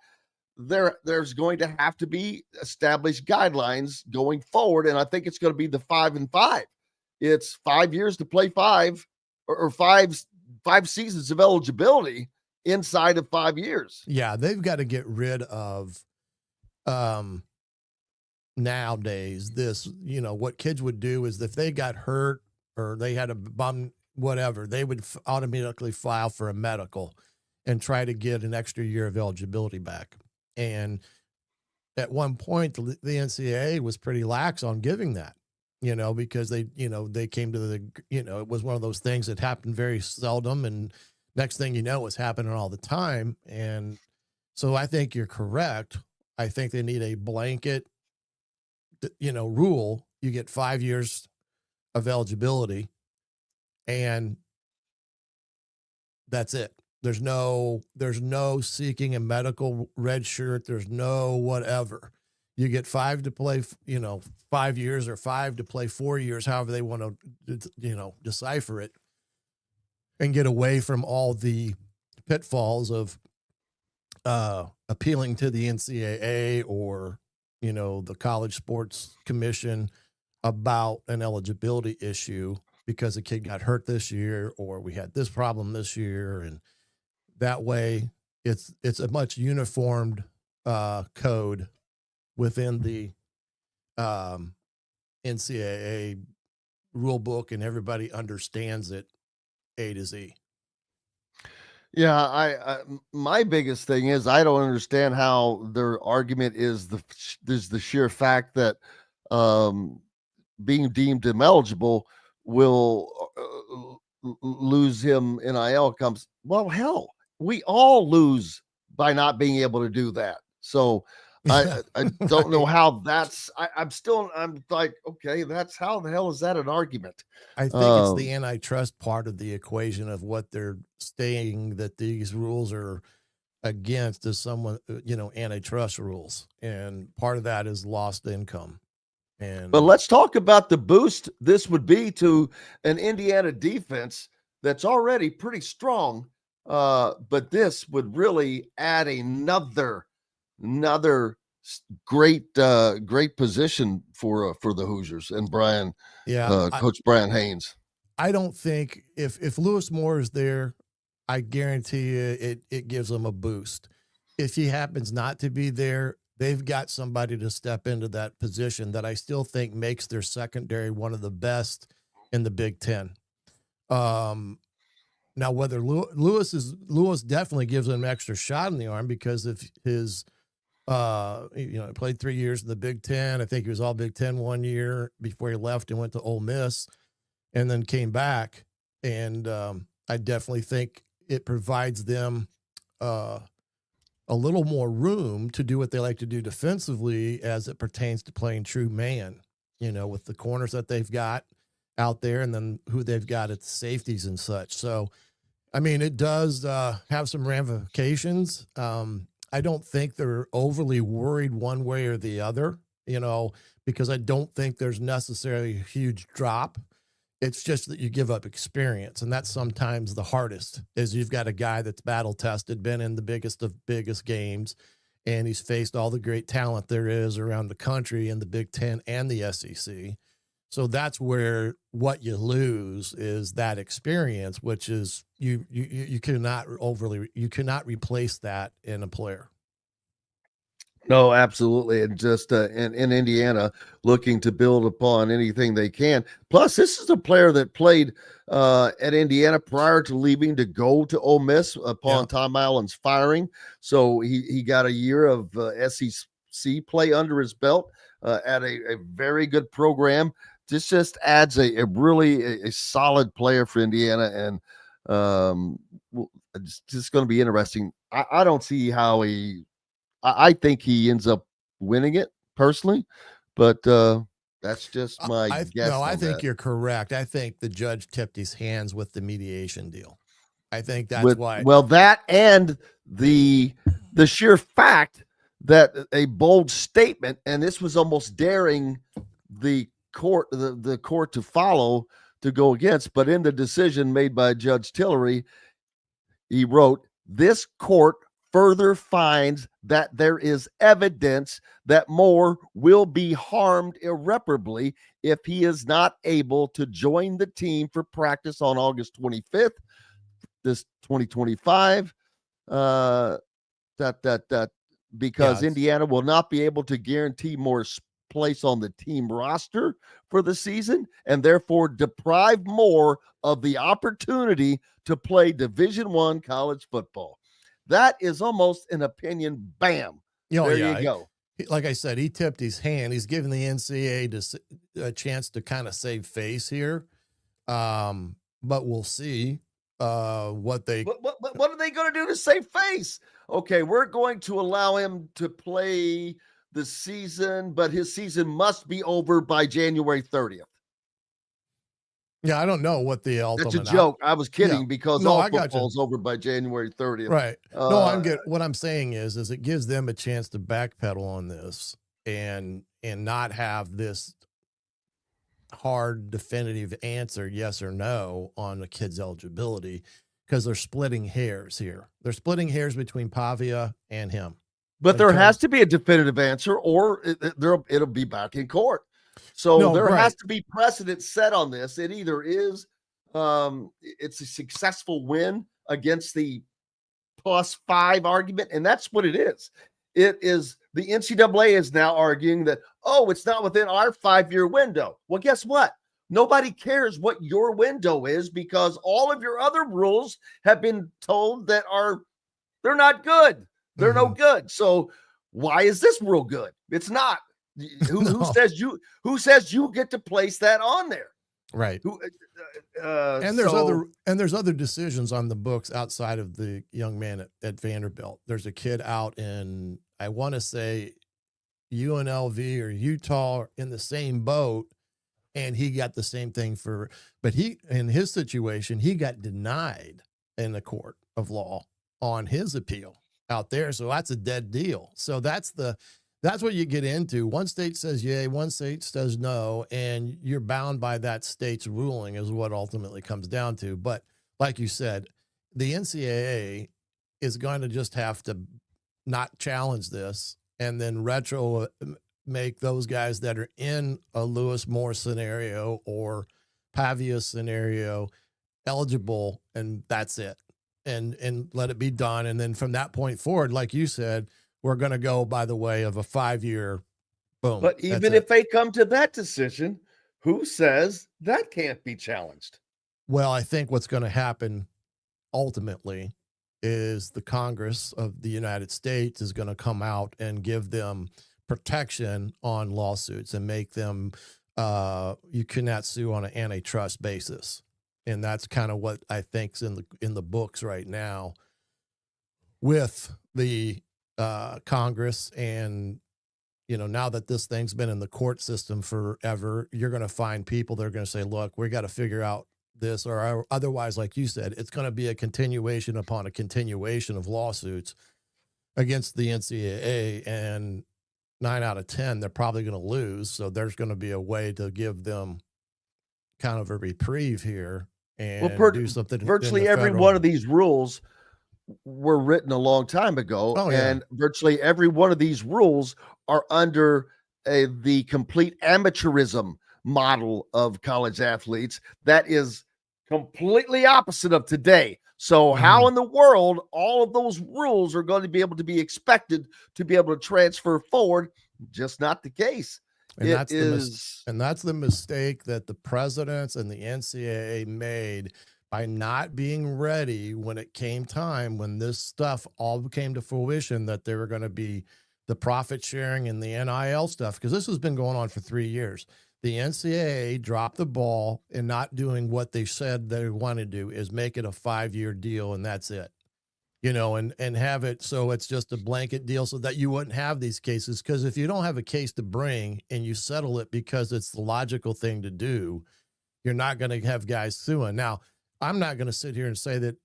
there's going to have to be established guidelines going forward, and I think it's going to be the 5 and 5. It's 5 years to play 5, or five seasons of eligibility inside of 5 years. Yeah, they've got to get rid of nowadays this. What kids would do is if they got hurt or they had a bum, whatever, they would automatically file for a medical and try to get an extra year of eligibility back. And at one point, the NCAA was pretty lax on giving that, because they came to it was one of those things that happened very seldom. And next thing you know, it's happening all the time. And so I think you're correct. I think they need a blanket, rule. You get 5 years of eligibility, and that's it. There's no seeking a medical red shirt. There's no whatever. You get 5 to play, 5 years, or 5 to play 4 years, however they want to, decipher it, and get away from all the pitfalls of appealing to the NCAA or, the College Sports Commission about an eligibility issue because a kid got hurt this year, or we had this problem this year. And that way it's a much uniformed code within the NCAA rule book, and everybody understands it A to Z. Yeah, I my biggest thing is I don't understand how their argument is the sheer fact that being deemed ineligible will lose him NIL comes. Well, hell, we all lose by not being able to do that. So I don't know how that's. I'm like, okay, that's how the hell is that an argument? I think it's the antitrust part of the equation of what they're saying that these rules are against is someone, antitrust rules. And part of that is lost income. But let's talk about the boost this would be to an Indiana defense that's already pretty strong. But this would really add another great position for the Hoosiers and Brian. Yeah, Coach Brian Haynes. I don't think if Lewis Moore is there, I guarantee you it gives them a boost. If he happens not to be there, they've got somebody to step into that position that I still think makes their secondary one of the best in the Big Ten. Now, whether Lewis definitely gives him an extra shot in the arm because of his, played 3 years in the Big Ten. I think he was all Big Ten 1 year before he left and went to Ole Miss and then came back. And I definitely think it provides them a little more room to do what they like to do defensively as it pertains to playing true man, with the corners that they've got out there and then who they've got at the safeties and such. So, I mean, it does have some ramifications. I don't think they're overly worried one way or the other, because I don't think there's necessarily a huge drop. It's just that you give up experience, and that's sometimes the hardest, is you've got a guy that's battle-tested, been in the biggest of biggest games, and he's faced all the great talent there is around the country in the Big Ten and the SEC. So that's where what you lose is that experience, which is you cannot replace that in a player. No, absolutely. And just in Indiana, looking to build upon anything they can. Plus, this is a player that played at Indiana prior to leaving to go to Ole Miss upon Tom Allen's firing. So he got a year of SEC see play under his belt at a very good program. This just adds a really solid player for Indiana, and it's just going to be interesting. I don't see how I think he ends up winning it personally, but that's just my guess. No, I on think that. you're correct. I think the judge tipped his hands with the mediation deal. I think that's why. Well, that and the sheer fact that a bold statement, and this was almost daring the court to follow, to go against, but in the decision made by Judge Tillery, he wrote, "This court further finds that there is evidence that Moore will be harmed irreparably if he is not able to join the team for practice on August 25th, this 2025, because Indiana will not be able to guarantee Moore's place on the team roster for the season, and therefore deprive Moore of the opportunity to play Division I college football." That is almost an opinion. Bam. There you go. Like I said, he tipped his hand. He's giving the NCAA a chance to kind of save face here. But we'll see what are they going to do to save face? Okay, we're going to allow him to play the season, but his season must be over by January 30th. Yeah, I don't know what the ultimate. That's a joke. I was kidding, because all football's over by January 30th. Right. What I'm saying is it gives them a chance to backpedal on this and not have this hard definitive answer, yes or no, on the kid's eligibility, because they're splitting hairs here. They're splitting hairs between Pavia and him. But there has to be a definitive answer, or it'll be back in court. So there has to be precedent set on this. It either is it's a successful win against the +5 argument, and that's what it is. It is the NCAA is now arguing that, it's not within our 5-year window. Well, guess what? Nobody cares what your window is, because all of your other rules have been told that they're not good. They're no good. So why is this rule good? It's not. Who says you get to place that on there? Right. There's other decisions on the books outside of the young man at Vanderbilt. There's a kid out in, I want to say, UNLV or Utah in the same boat, and he got the same thing but in his situation, he got denied in the court of law on his appeal out there. So that's a dead deal. So that's what you get into. One state says yay, one state says no, and you're bound by that state's ruling is what ultimately comes down to. But like you said, the NCAA is going to just have to not challenge this and then make those guys that are in a Lewis Moore scenario or Pavia scenario eligible, and that's it. And let it be done. And then from that point forward, like you said, we're going to go by the way of a 5-year boom. But even if they come to that decision, who says that can't be challenged? Well, I think what's going to happen ultimately is the Congress of the United States is going to come out and give them protection on lawsuits and make them, you cannot sue on an antitrust basis. And that's kind of what I think's in the books right now with the Congress. And, now that this thing's been in the court system forever, you're going to find people that are going to say, look, we got to figure out this, or otherwise, like you said, it's going to be a continuation upon a continuation of lawsuits against the NCAA, and 9 out of 10, they're probably going to lose. So there's going to be a way to give them kind of a reprieve here and do something. Virtually every one of these rules were written a long time ago, and virtually every one of these rules are under the complete amateurism model of college athletes that is completely opposite of today. So how in the world all of those rules are going to be able to be expected to be able to transfer forward? Just not the case. And that's the mistake that the presidents and the NCAA made by not being ready when it came time, when this stuff all came to fruition, that they were going to be the profit sharing and the NIL stuff, because this has been going on for 3 years. The NCAA dropped the ball in not doing what they said they want to do, is make it a 5-year deal, and that's it. And have it so it's just a blanket deal so that you wouldn't have these cases. Because if you don't have a case to bring and you settle it because it's the logical thing to do, you're not going to have guys suing. Now, I'm not going to sit here and say that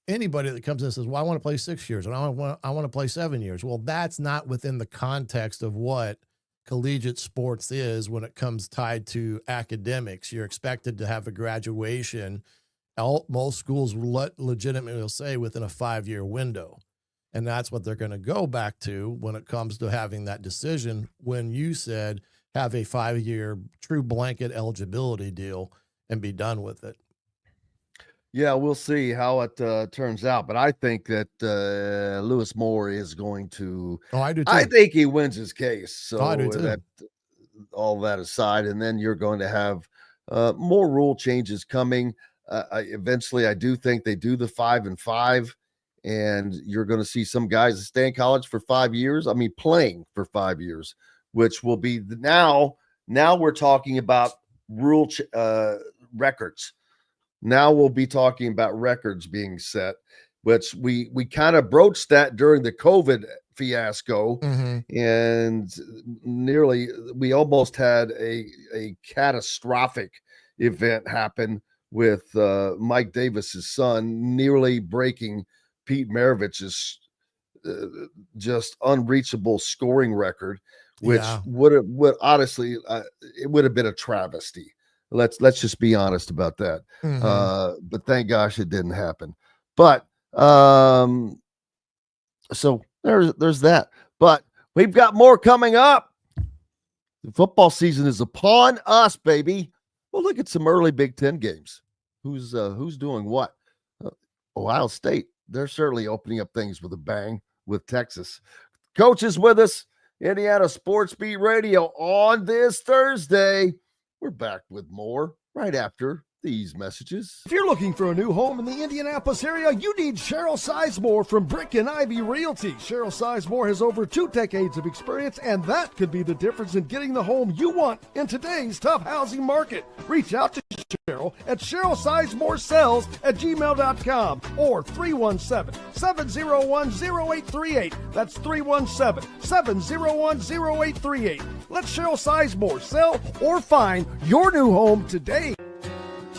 anybody that comes in and says, well, I want to play 6 years and I want to play 7 years. Well, that's not within the context of what collegiate sports is when it comes tied to academics. You're expected to have a graduation. Most schools legitimately will say within a 5-year window. And that's what they're going to go back to when it comes to having that decision. When you said have a 5-year true blanket eligibility deal and be done with it. Yeah, we'll see how it turns out. But I think that Lewis Moore is going to. Oh, I do too. I think he wins his case. So I do too. that, all that aside, and then you're going to have more rule changes coming. Eventually, I do think they do the 5 and 5, and you're going to see some guys that stay in college for 5 years. I mean, playing for 5 years, which will be now we're talking about rule records. Now we'll be talking about records being set, which we kind of broached that during the COVID fiasco, and we almost had a catastrophic event happen with Mike Davis's son nearly breaking Pete Maravich's just unreachable scoring record, which would honestly it would have been a travesty. Let's just be honest about that. But thank gosh it didn't happen. But so there's that. But we've got more coming up. The football season is upon us, baby. Well, look at some early Big Ten games. Who's doing what? Ohio State. They're certainly opening up things with a bang with Texas. Coach is with us. Indiana Sports Beat Radio on this Thursday. We're back with more right after these messages. If you're looking for a new home in the Indianapolis area, you need Cheryl Sizemore from Brick and Ivy Realty. Cheryl Sizemore has over 2 decades of experience, and that could be the difference in getting the home you want in today's tough housing market. Reach out to Cheryl at CherylSizemore@gmail.com or 317-701-0838. That's 317-701-0838. Let Cheryl Sizemore sell or find your new home today.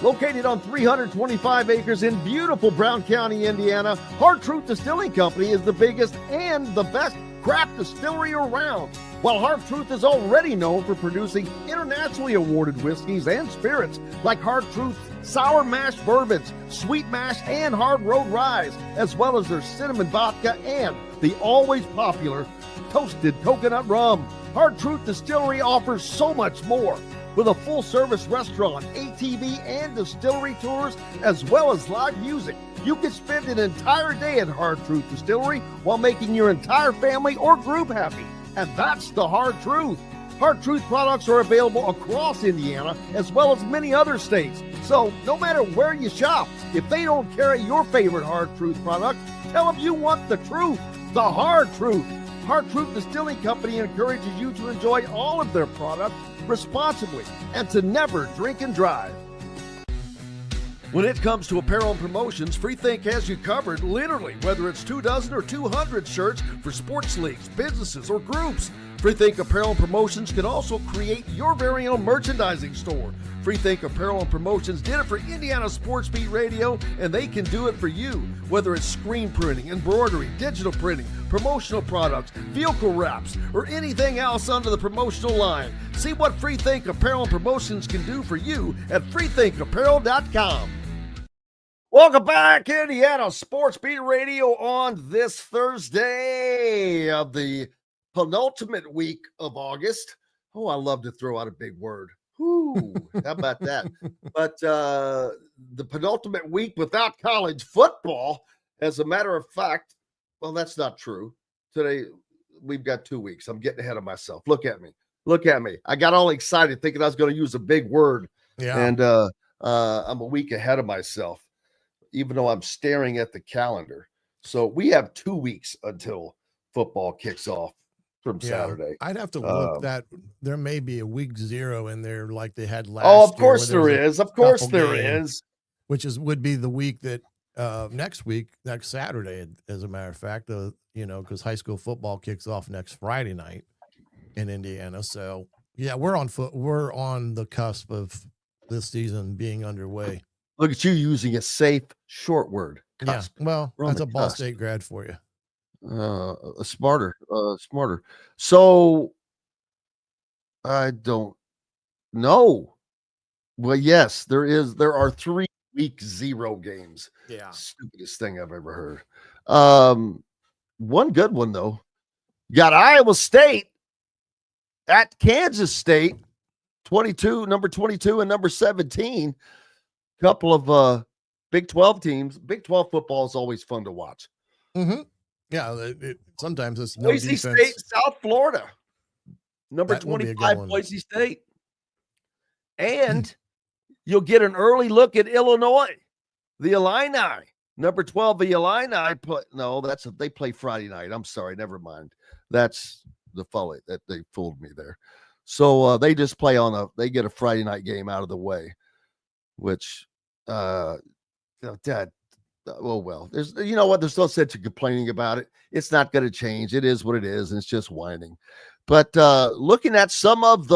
Located on 325 acres in beautiful Brown County, Indiana, Hard Truth Distilling Company is the biggest and the best craft distillery around. While Hard Truth is already known for producing internationally awarded whiskeys and spirits like Hard Truth's sour mash bourbons, sweet mash, and hard road ryes, as well as their cinnamon vodka and the always popular toasted coconut rum. Hard Truth Distillery offers so much more. With a full-service restaurant, ATV, and distillery tours, as well as live music, you can spend an entire day at Hard Truth Distillery while making your entire family or group happy. And that's the Hard Truth. Hard Truth products are available across Indiana, as well as many other states. So no matter where you shop, if they don't carry your favorite Hard Truth product, tell them you want the truth, the Hard Truth. Hard Truth Distilling Company encourages you to enjoy all of their products responsibly and to never drink and drive. When it comes to apparel and promotions, Freethink has you covered, literally, whether it's 24 or 200 shirts for sports leagues, businesses, or groups. Freethink Apparel and Promotions can also create your very own merchandising store. Freethink Apparel and Promotions did it for Indiana Sports Beat Radio, and they can do it for you. Whether it's screen printing, embroidery, digital printing, promotional products, vehicle wraps, or anything else under the promotional line. See what Freethink Apparel and Promotions can do for you at freethinkapparel.com. Welcome back, Indiana Sports Beat Radio on this Thursday of the penultimate week of August. Oh, I love to throw out a big word. Ooh, how about that? But the penultimate week without college football, as a matter of fact, well, that's not true. Today, we've got 2 weeks. I'm getting ahead of myself. Look at me. Look at me. I got all excited thinking I was going to use a big word. Yeah. And I'm a week ahead of myself, even though I'm staring at the calendar. So we have 2 weeks until football kicks off. from Saturday. I'd have to look that there may be a week 0 in there like they had last Oh, of year, course where there there's is. Of course couple there games, is. which would be the week that next Saturday, as a matter of fact, because high school football kicks off next Friday night in Indiana. So yeah, we're on the cusp of this season being underway. Look at you using a safe short word. Cusp. Yeah, well, We're on that's the a Ball cusp. State grad for you. Smarter. So I don't know. Well, yes, there are 3 week 0 games. Yeah. Stupidest thing I've ever heard. One good one though. You got Iowa State at Kansas State, number 22 and number 17. Couple of Big 12 teams. Big 12 football is always fun to watch. Mm-hmm. Yeah, sometimes it's no Boise defense. State, South Florida. Number That will be a good 25, one. Boise State. And you'll get an early look at Illinois, the Illini. Number 12, the Illini. They play Friday night. I'm sorry, never mind. That's the folly that they fooled me there. So they just play they get a Friday night game out of the way, which, Dad. Oh, well, there's no sense in complaining about it. It's not going to change. It is what it is, and it's just whining. But looking at some of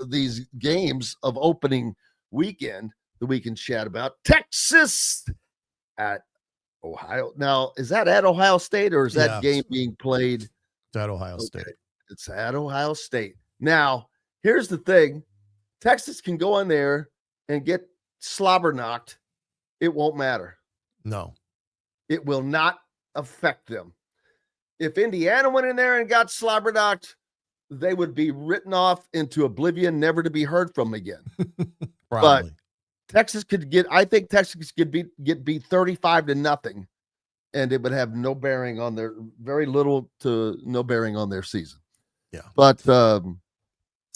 these games of opening weekend that we can chat about, Texas at Ohio. Now, is that at Ohio State, or is that game being played? It's at Ohio State. It's at Ohio State. Now, here's the thing. Texas can go in there and get slobber knocked. It won't matter. No. It will not affect them. If Indiana went in there and got slobber knocked, they would be written off into oblivion, never to be heard from again. Probably. But Texas could get beat 35-0, and it would have very little to no bearing on their season. Yeah. But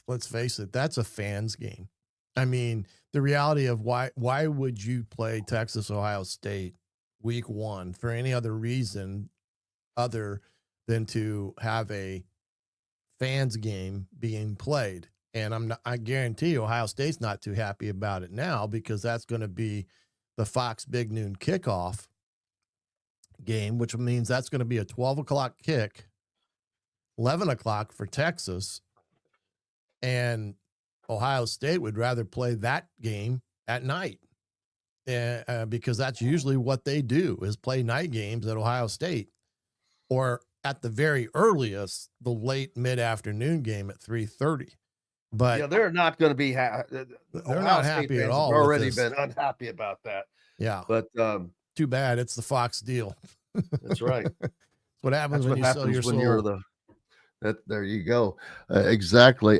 let's face it, that's a fans game. I mean, the reality of why would you play Texas, Ohio State week 1 for any other reason other than to have a fans game being played? And I guarantee you Ohio State's not too happy about it now, because that's going to be the Fox Big Noon kickoff game, which means that's going to be a 12 o'clock kick, 11 o'clock for Texas. And Ohio State would rather play that game at night, because that's usually what they do, is play night games at Ohio State, or at the very earliest, the late mid-afternoon game at 3:30. But yeah, they're not going to be happy. They're not happy at all. Already been unhappy about that. Yeah, but too bad. It's the Fox deal. That's right. That's what happens when you sell your soul. You're there you go. Exactly.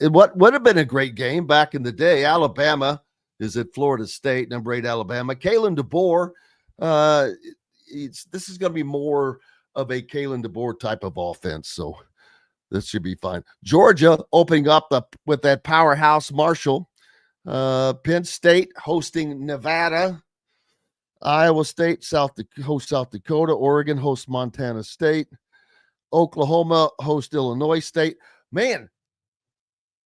What would have been a great game back in the day. Alabama is at Florida State, number 8 Alabama. Kalen DeBoer. This is going to be more of a Kalen DeBoer type of offense, so this should be fine. Georgia opening up with that powerhouse Marshall. Penn State hosting Nevada. Iowa State hosts South Dakota. Oregon hosts Montana State. Oklahoma hosts Illinois State. Man,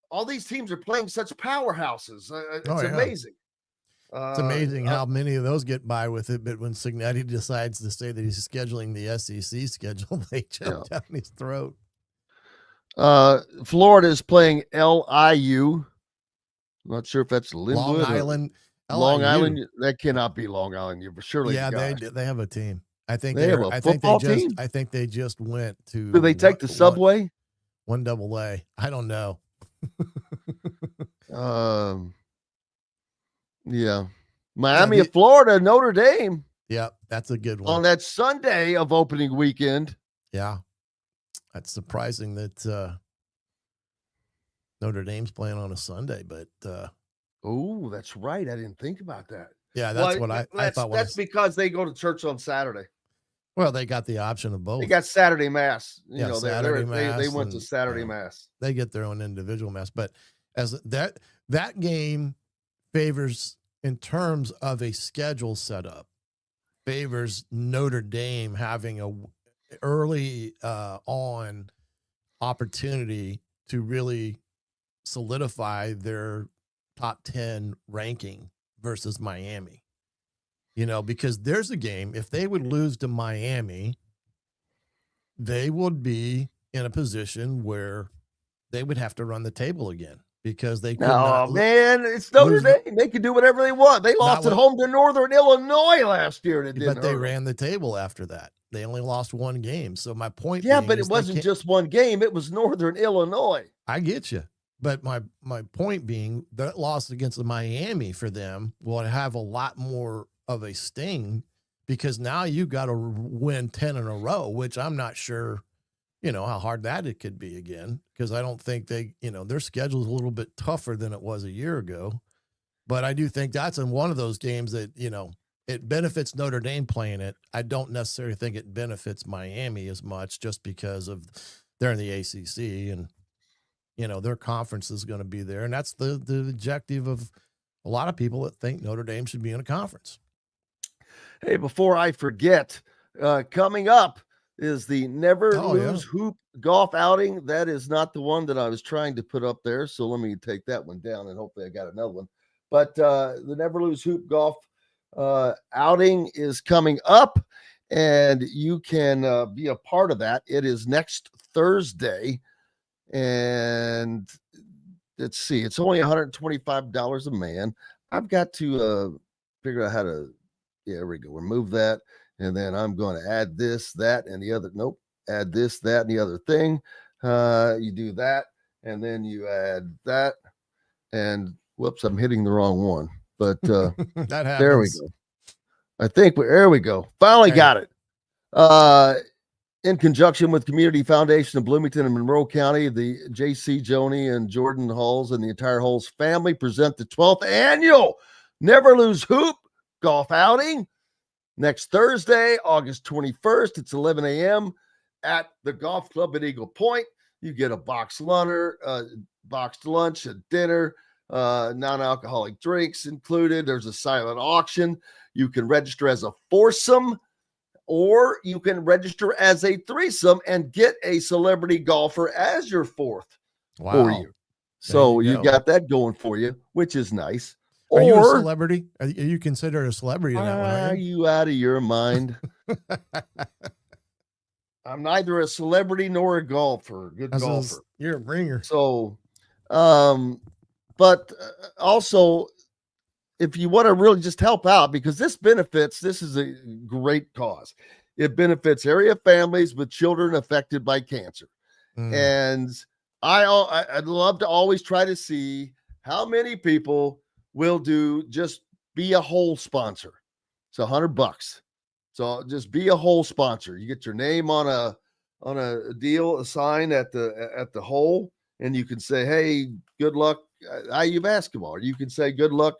all these teams are playing such powerhouses. It's amazing. It's amazing how many of those get by with it, but when Cignetti decides to say that he's scheduling the SEC schedule, they jump down his throat. Florida is playing LIU. I'm not sure if that's Linwood. Long Island. Long Island. That cannot be Long Island. Surely. Yeah, they have a team. I think they have a football team. I think they just went to. Do they take the subway? One AA. I don't know. Yeah. Miami of Florida, Notre Dame. Yeah, that's a good one. On that Sunday of opening weekend. Yeah. That's surprising that Notre Dame's playing on a Sunday, but oh, that's right. I didn't think about that. Yeah, that's what I thought. That's because they go to church on Saturday. Well, they got the option of both. They got Saturday Mass. Saturday Mass. They went to Saturday Mass. They get their own individual Mass. But as that game favors, in terms of a schedule setup, favors Notre Dame having a early on opportunity to really solidify their top 10 ranking versus Miami. Because there's a game, if they would lose to Miami, they would be in a position where they would have to run the table again because they could not. Man, it's Notre Dame. They can do whatever they want. They lost at home to Northern Illinois last year. But they ran the table after that. They only lost one game. So my point but it wasn't just one game. It was Northern Illinois. I get you. But my point being that loss against the Miami for them will have a lot more of a sting because now you got to win 10 in a row, which I'm not sure, how hard that it could be again. Because I don't think their schedule is a little bit tougher than it was a year ago. But I do think that's in one of those games that, it benefits Notre Dame playing it. I don't necessarily think it benefits Miami as much just because of they're in the ACC and, their conference is going to be there. And that's the objective of a lot of people that think Notre Dame should be in a conference. Hey, before I forget, coming up is the Never Lose Hoop golf outing. That is not the one that I was trying to put up there. So let me take that one down and hopefully I got another one. But the Never Lose Hoop golf outing is coming up and you can be a part of that. It is next Thursday. And let's see, it's only $125 a man. I've got to figure out how to, there we go, remove that. And then I'm going to add this, that, and the other. Nope. Add this, that, and the other thing. You do that, and then you add that. And whoops, I'm hitting the wrong one. But that happens. There we go. I think there we go. Finally got it. In conjunction with Community Foundation of Bloomington and Monroe County, the J.C. Joni and Jordan Hulls and the entire Hulls family present the 12th annual Never Lose Hoop golf outing next Thursday, August 21st. It's 11 a.m. at the Golf Club at Eagle Point. You get a boxed lunch, a dinner, non-alcoholic drinks included. There's a silent auction. You can register as a foursome, or you can register as a threesome and get a celebrity golfer as your fourth for you. So you got that going for you, which is nice. Are you a celebrity? Are you considered a celebrity in that one? Are you out of your mind? I'm neither a celebrity nor a golfer. Good golfer. You're a ringer. So, but also, if you want to really just help out, because this is a great cause. It benefits area families with children affected by cancer. And I'd love to always try to see how many people will be a whole sponsor. It's $100. So just be a whole sponsor. You get your name on a deal, a sign at the hole, and you can say, hey, good luck, IU basketball. Or you can say good luck,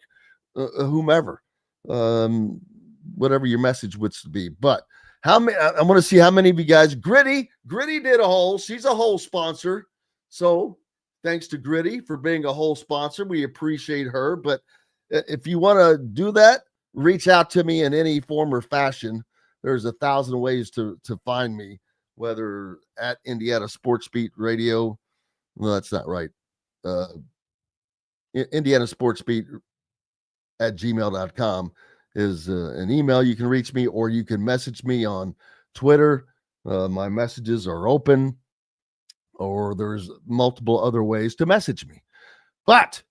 whomever, whatever your message would be. But how many? I want to see how many of you guys. Gritty did a hole. She's a whole sponsor. So thanks to Gritty for being a whole sponsor. We appreciate her. But if you want to do that, reach out to me in any form or fashion. There's 1,000 ways to find me, whether at Indiana Sports Beat Radio. No, that's not right. Indiana Sports Beat at gmail.com is an email you can reach me, or you can message me on Twitter. My messages are open, or there's multiple other ways to message me. But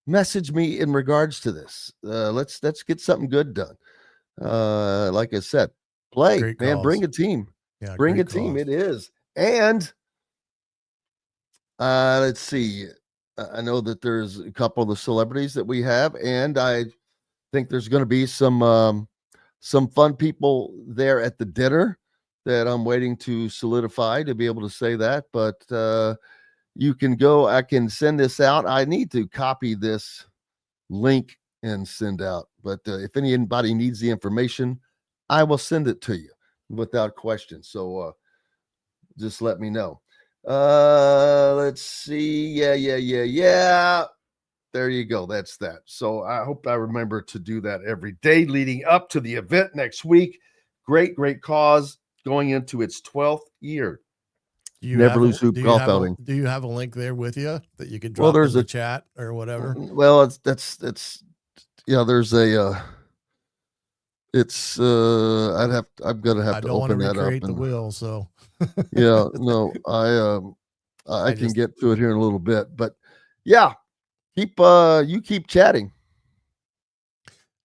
message me in regards to this. Let's get something good done. Like I said, play, great man. Calls. Bring a team. Yeah, bring a team. It is. And let's see. I know that there's a couple of the celebrities that we have, and I think there's going to be some fun people there at the dinner that I'm waiting to solidify to be able to say that. But you can go. I can send this out. I need to copy this link and send out. But if anybody needs the information, I will send it to you without question. So just let me know. Let's see. Yeah. There you go. That's that. So I hope I remember to do that every day leading up to the event next week. Great cause going into its 12th year. Do you Never have lose hoop golf have outing. do you have a link there with you that you could Well, drop in there's the a chat or whatever? Well, that's yeah. There's a it's I'm gonna have I to don't want to open that up recreate the and wheel, so yeah. No, I I can just get to it here in a little bit, but yeah, you keep chatting.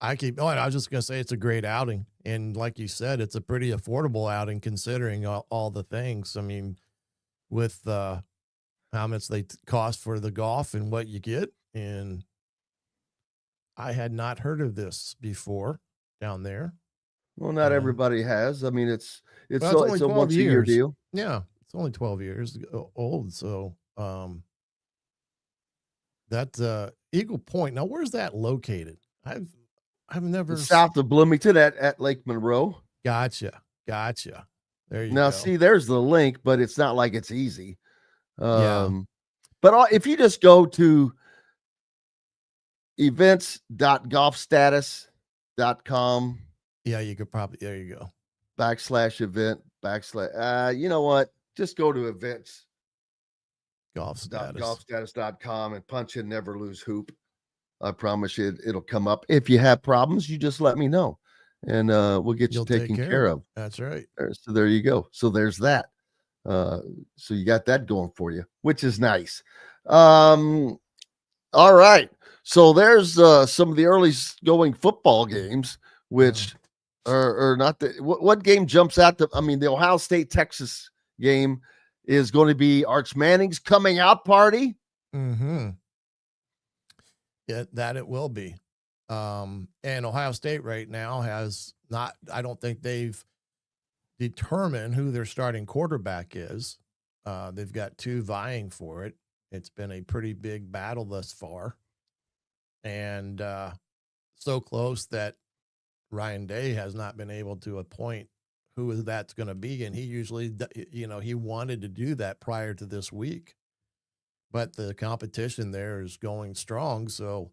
I was just gonna say it's a great outing, and like you said, it's a pretty affordable outing considering all the things. I mean, with how much they cost for the golf and what you get, and I had not heard of this before down there. Well, not And everybody has. I mean, it's well, it's only it's a 12 once a year years. deal. Yeah, it's only 12 years old. So that's Eagle Point. Now, where's that located? I've never It's south of Bloomington at Lake Monroe. Gotcha. There you Now, go. see, there's the link, but it's not like it's easy. Yeah. But if you just go to events.golfstatus.com, Yeah, you could probably, there you go. /event you know what? Just go to events. Golf status. Golfstatus.com and punch in Never Lose Hoop. I promise you it'll come up. If you have problems, you just let me know and we'll get you taken care of. That's right. So there you go. So there's that. So you got that going for you, which is nice. All right. So there's some of the early going football games, which are not the what game jumps out to, I mean, the Ohio State Texas game is going to be Arch Manning's coming out party. Mm-hmm. Yeah, that it will be. And Ohio State right now has not, I don't think they've determined who their starting quarterback is. They've got two vying for it. It's been a pretty big battle thus far. And so close that Ryan Day has not been able to appoint who that's going to be. And he usually, he wanted to do that prior to this week. But the competition there is going strong. So,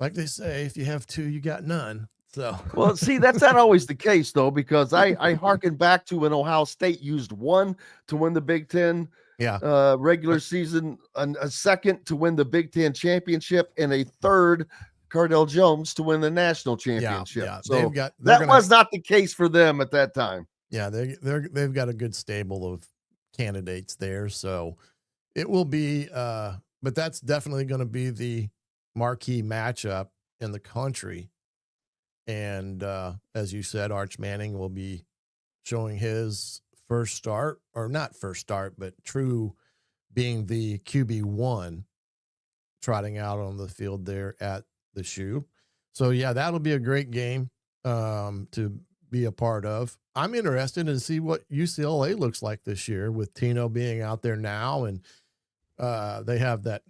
like they say, if you have two, you got none. So, well, see, that's not always the case, though, because I hearken back to when Ohio State used one to win the Big Ten regular season, a second to win the Big Ten championship, and a third, Cardell Jones, to win the national championship. Yeah. So that was not the case for them at that time. Yeah, they've got a good stable of candidates there. So it will be, but that's definitely going to be the marquee matchup in the country. And as you said, Arch Manning will be showing his first start, or not first start, but true being the QB1 trotting out on the field there at the Shoe. So yeah, that'll be a great game to be a part of. I'm interested to see what UCLA looks like this year with Tino being out there now, and they have that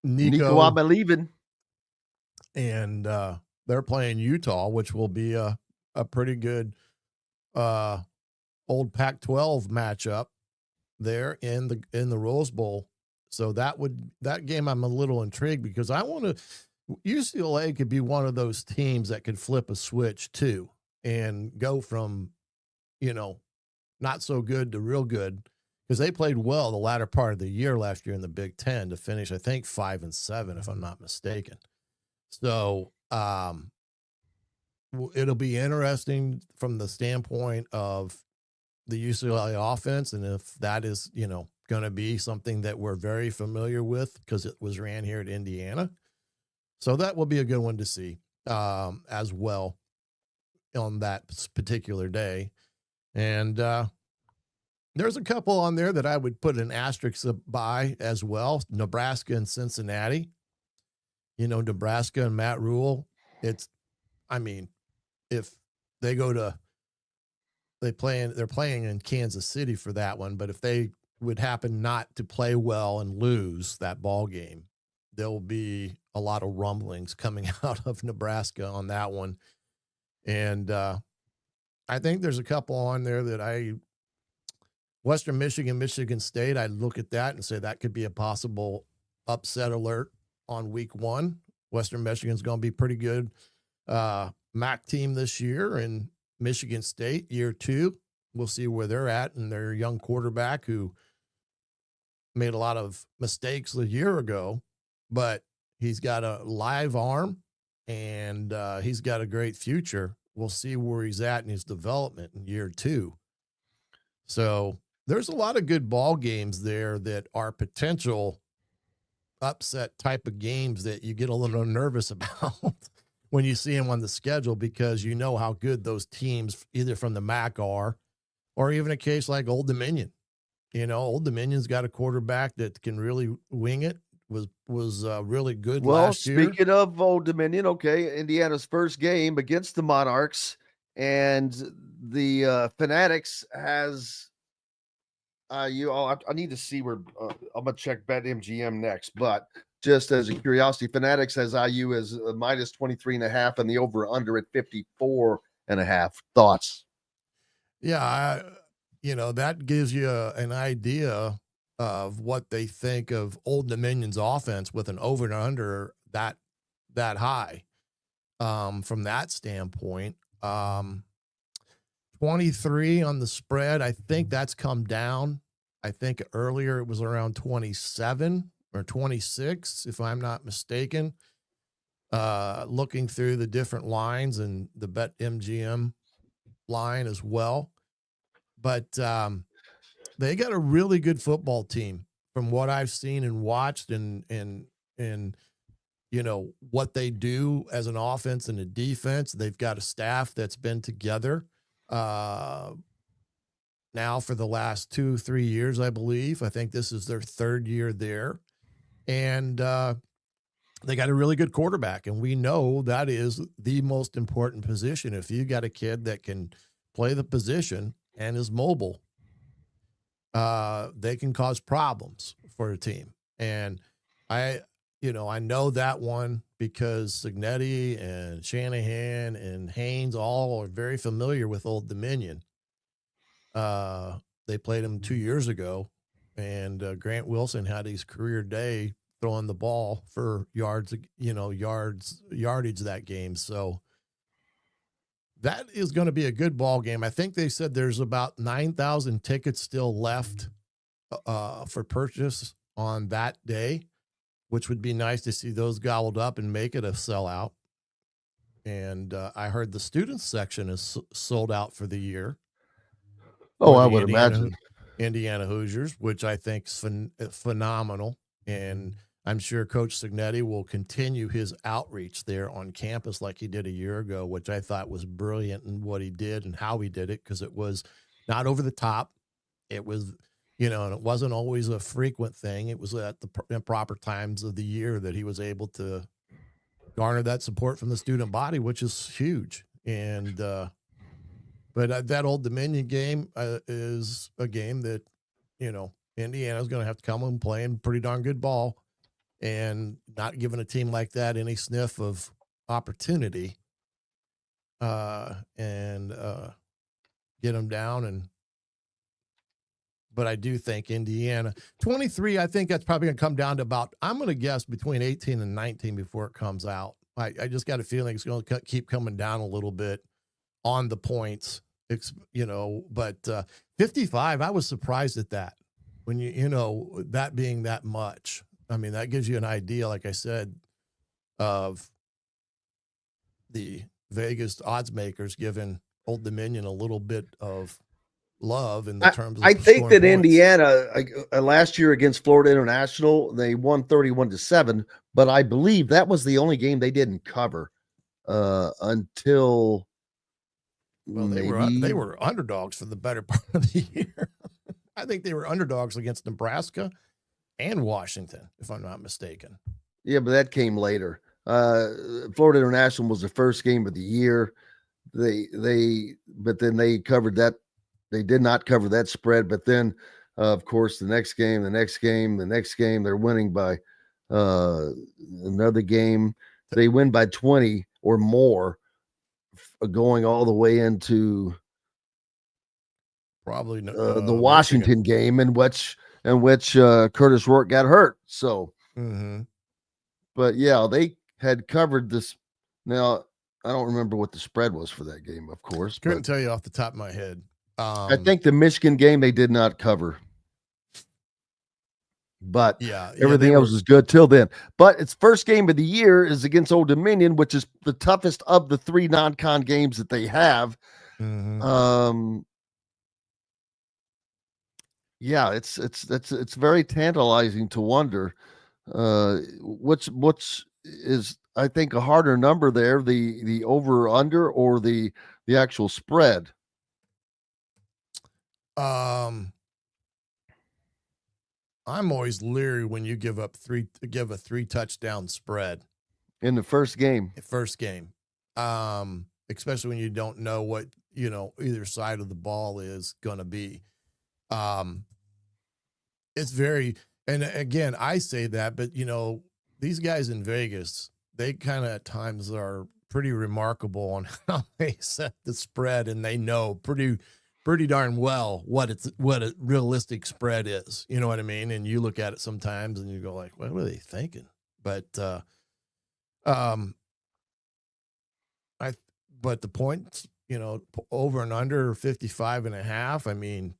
Nico I'm leaving, and they're playing Utah, which will be a pretty good old Pac-12 matchup there in the Rose Bowl. So that game I'm a little intrigued because I want to. UCLA could be one of those teams that could flip a switch too and go from, not so good to real good, because they played well the latter part of the year last year in the Big Ten to finish, I think, 5-7, if I'm not mistaken. So it'll be interesting from the standpoint of the UCLA offense, and if that is, going to be something that we're very familiar with because it was ran here at Indiana. So that will be a good one to see as well on that particular day. And there's a couple on there that I would put an asterisk by as well. Nebraska and Cincinnati. Nebraska and Matt Rule. If they they're playing in Kansas City for that one, but if they would happen not to play well and lose that ball game, there will be a lot of rumblings coming out of Nebraska on that one. And I think there's a couple on there that Western Michigan, Michigan State, I'd look at that and say that could be a possible upset alert on week 1. Western Michigan's going to be pretty good MAC team this year, and Michigan State year 2. we'll see where they're at, and their young quarterback who made a lot of mistakes a year ago, but he's got a live arm and he's got a great future. We'll see where he's at in his development in year 2. So there's a lot of good ball games there that are potential upset type of games that you get a little nervous about when you see them on the schedule, because you know how good those teams either from the MAC are, or even a case like Old Dominion. Old Dominion's got a quarterback that can really wing it, was really good last year. Speaking of Old Dominion, okay, Indiana's first game against the Monarchs, and the Fanatics has I need to see where I'm gonna check BetMGM next, but just as a curiosity, Fanatics has IU as minus 23.5 and the over under at 54.5. Thoughts? Yeah, that gives you an idea of what they think of Old Dominion's offense with an over and under that high. From that standpoint, 23 on the spread. I think that's come down. I think earlier it was around 27 or 26, if I'm not mistaken. Looking through the different lines and the BetMGM line as well. But they got a really good football team from what I've seen and watched, and what they do as an offense and a defense. They've got a staff that's been together now for the last 2-3 years, I believe. I think this is their 3rd year there. And they got a really good quarterback, and we know that is the most important position. If you got a kid that can play the position and is mobile, they can cause problems for a team. And I know that one because Cignetti and Shanahan and Haynes all are very familiar with Old Dominion. They played them 2 years ago, and Grant Wilson had his career day throwing the ball for yardage that game. So that is going to be a good ball game. I think they said there's about 9,000 tickets still left for purchase on that day, which would be nice to see those gobbled up and make it a sellout. And I heard the students section is sold out for the year. Oh, I would imagine. Indiana Hoosiers, which I think is phenomenal. And I'm sure Coach Cignetti will continue his outreach there on campus like he did a year ago, which I thought was brilliant in what he did and how he did it, because it was not over the top. It was, and it wasn't always a frequent thing. It was at the proper times of the year that he was able to garner that support from the student body, which is huge. And, but that Old Dominion game is a game that, Indiana's going to have to come and playing pretty darn good ball and not giving a team like that any sniff of opportunity and get them down. But I do think Indiana 23, I think that's probably going to come down to about, I'm going to guess between 18 and 19 before it comes out. I just got a feeling it's going to keep coming down a little bit on the points, but 55, I was surprised at that when that being that much. I mean, that gives you an idea, like I said, of the Vegas odds makers giving Old Dominion a little bit of love in the terms of I think that points. Indiana last year against Florida International, they won 31-7, but I believe that was the only game they didn't cover until they were underdogs for the better part of the year. I think they were underdogs against Nebraska and Washington, if I'm not mistaken. Yeah, but that came later. Florida International was the first game of the year. But then they covered that. They did not cover that spread. But then, of course, the next game, they're winning by another game. They win by 20 or more, going all the way into probably the Washington game in which Curtis Rourke got hurt. So, but yeah, they had covered this. Now, I don't remember what the spread was for that game, of course. Couldn't tell you off the top of my head. I think the Michigan game they did not cover. But everything else was good till then. But its first game of the year is against Old Dominion, which is the toughest of the 3 non-con games that they have. Mm-hmm. Yeah, it's very tantalizing to wonder which is, I think, a harder number there, the over or under or the actual spread. I'm always leery when you give a 3 touchdown spread in the first game. Especially when you don't know what, either side of the ball is going to be. It's very, and again, I say that, but these guys in Vegas, they kind of at times are pretty remarkable on how they set the spread, and they know pretty darn well what a realistic spread is. You know what I mean? And you look at it sometimes and you go like, what were they thinking? But but the points, over and under 55.5. I mean,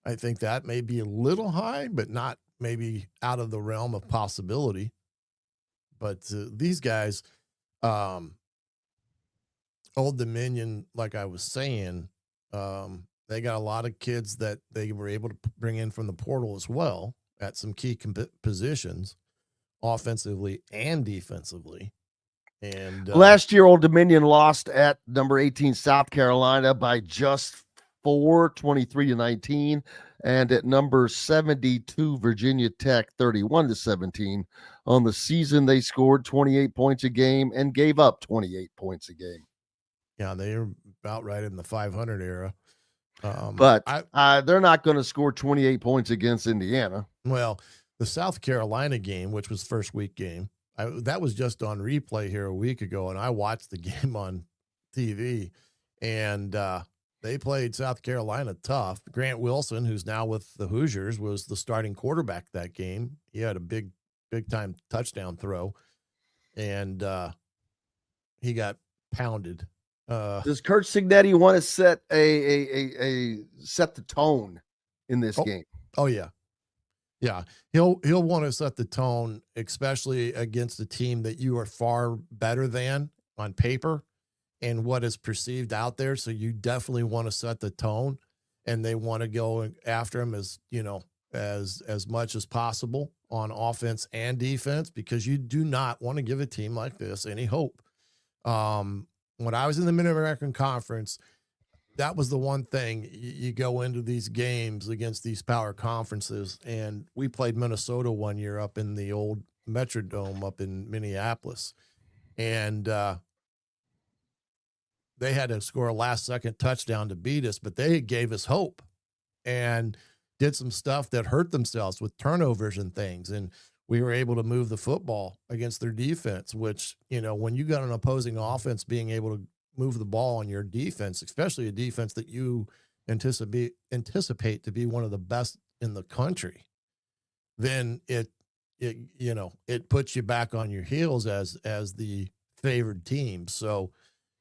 I think that may be a little high, but not maybe out of the realm of possibility. But these guys, Old Dominion, like I was saying, they got a lot of kids that they were able to bring in from the portal as well at some key positions, offensively and defensively. And last year, Old Dominion lost at number 18 South Carolina by just 4, 23-19, and at number 72 Virginia Tech 31-17. On the season, they scored 28 points a game and gave up 28 points a game. Yeah, they are about right in the 500 era. But they're not going to score 28 points against Indiana. Well, the South Carolina game, which was first week game, that was just on replay here a week ago, and I watched the game on TV, and they played South Carolina tough. Grant Wilson, who's now with the Hoosiers, was the starting quarterback that game. He had a big time touchdown throw, and he got pounded. Does Kurt Signetti want to set set the tone in this game? Oh yeah. Yeah. He'll want to set the tone, especially against a team that you are far better than on paper and what is perceived out there. So you definitely want to set the tone, and they want to go after him as much as possible on offense and defense, because you do not want to give a team like this any hope. When I was in the Mid-American Conference, that was the one thing. You go into these games against these power conferences, and we played Minnesota one year up in the old Metrodome up in Minneapolis, and they had to score a last-second touchdown to beat us, but they gave us hope and did some stuff that hurt themselves with turnovers and things, and we were able to move the football against their defense, which, when you got an opposing offense being able to move the ball on your defense, especially a defense that you anticipate to be one of the best in the country, then it puts you back on your heels as the favored team. So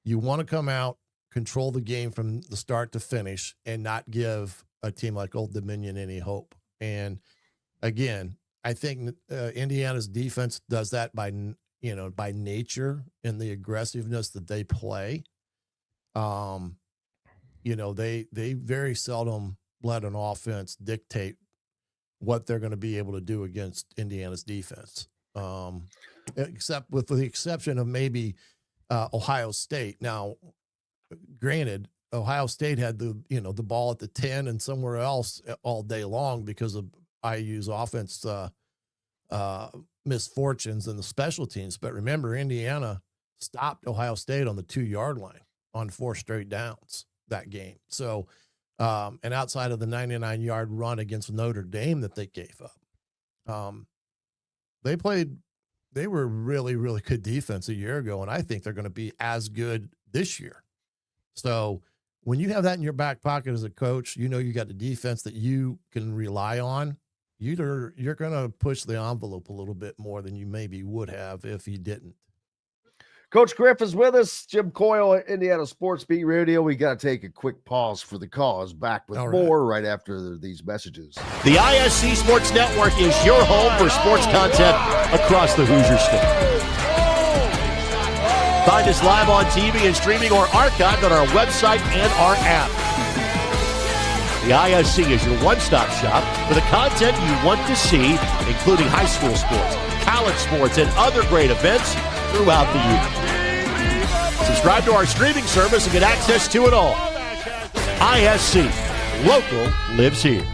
you want to come out, control the game from the start to finish, and not give a team like Old Dominion any hope. And again, I think Indiana's defense does that by nature and the aggressiveness that they play. They very seldom let an offense dictate what they're going to be able to do against Indiana's defense. Except with the exception of maybe Ohio State. Now, granted, Ohio State had the ball at the 10 and somewhere else all day long because of IU's offense misfortunes and the special teams. But remember, Indiana stopped Ohio State on the 2-yard line on 4 straight downs that game. So, and outside of the 99-yard run against Notre Dame that they gave up, they were really, really good defense a year ago, and I think they're going to be as good this year. So when you have that in your back pocket as a coach, you got the defense that you can rely on. You're going to push the envelope a little bit more than you maybe would have if you didn't. Coach Griff is with us. Jim Coyle, Indiana Sports Beat Radio. We got to take a quick pause for the cause. Back with more right after these messages. The ISC Sports Network is your home for sports content across the Hoosier State. Find us live on TV and streaming or archived on our website and our app. The ISC is your one-stop shop for the content you want to see, including high school sports, college sports, and other great events throughout the year. Subscribe to our streaming service and get access to it all. ISC, local lives here.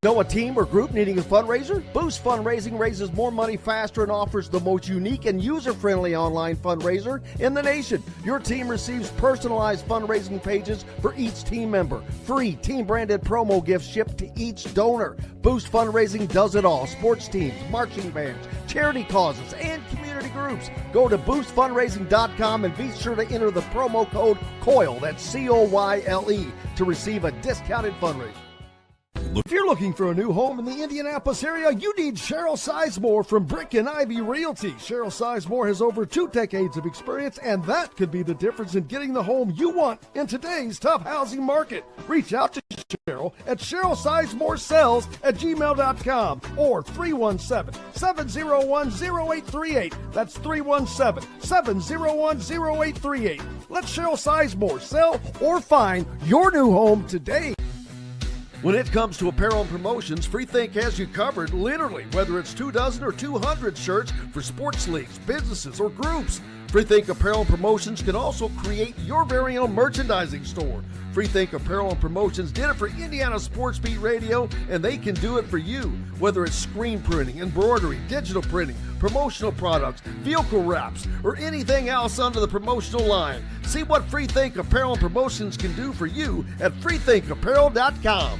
Know a team or group needing a fundraiser? Boost Fundraising raises more money faster and offers the most unique and user-friendly online fundraiser in the nation. Your team receives personalized fundraising pages for each team member. Free team-branded promo gifts shipped to each donor. Boost Fundraising does it all. Sports teams, marching bands, charity causes, and community groups. Go to boostfundraising.com and be sure to enter the promo code COYLE, that's C-O-Y-L-E, to receive a discounted fundraiser. If you're looking for a new home in the Indianapolis area, you need Cheryl Sizemore from Brick and Ivy Realty. Cheryl Sizemore has over 2 decades of experience, and that could be the difference in getting the home you want in today's tough housing market. Reach out to Cheryl at CherylSizemore@gmail.com or 317-701-0838. That's 317-701-0838. Let Cheryl Sizemore sell or find your new home today. When it comes to apparel and promotions, Freethink has you covered, literally, whether it's 24 or 200 shirts for sports leagues, businesses, or groups. Freethink Apparel and Promotions can also create your very own merchandising store. Freethink Apparel and Promotions did it for Indiana Sports Beat Radio, and they can do it for you. Whether it's screen printing, embroidery, digital printing, promotional products, vehicle wraps, or anything else under the promotional line. See what Freethink Apparel and Promotions can do for you at freethinkapparel.com.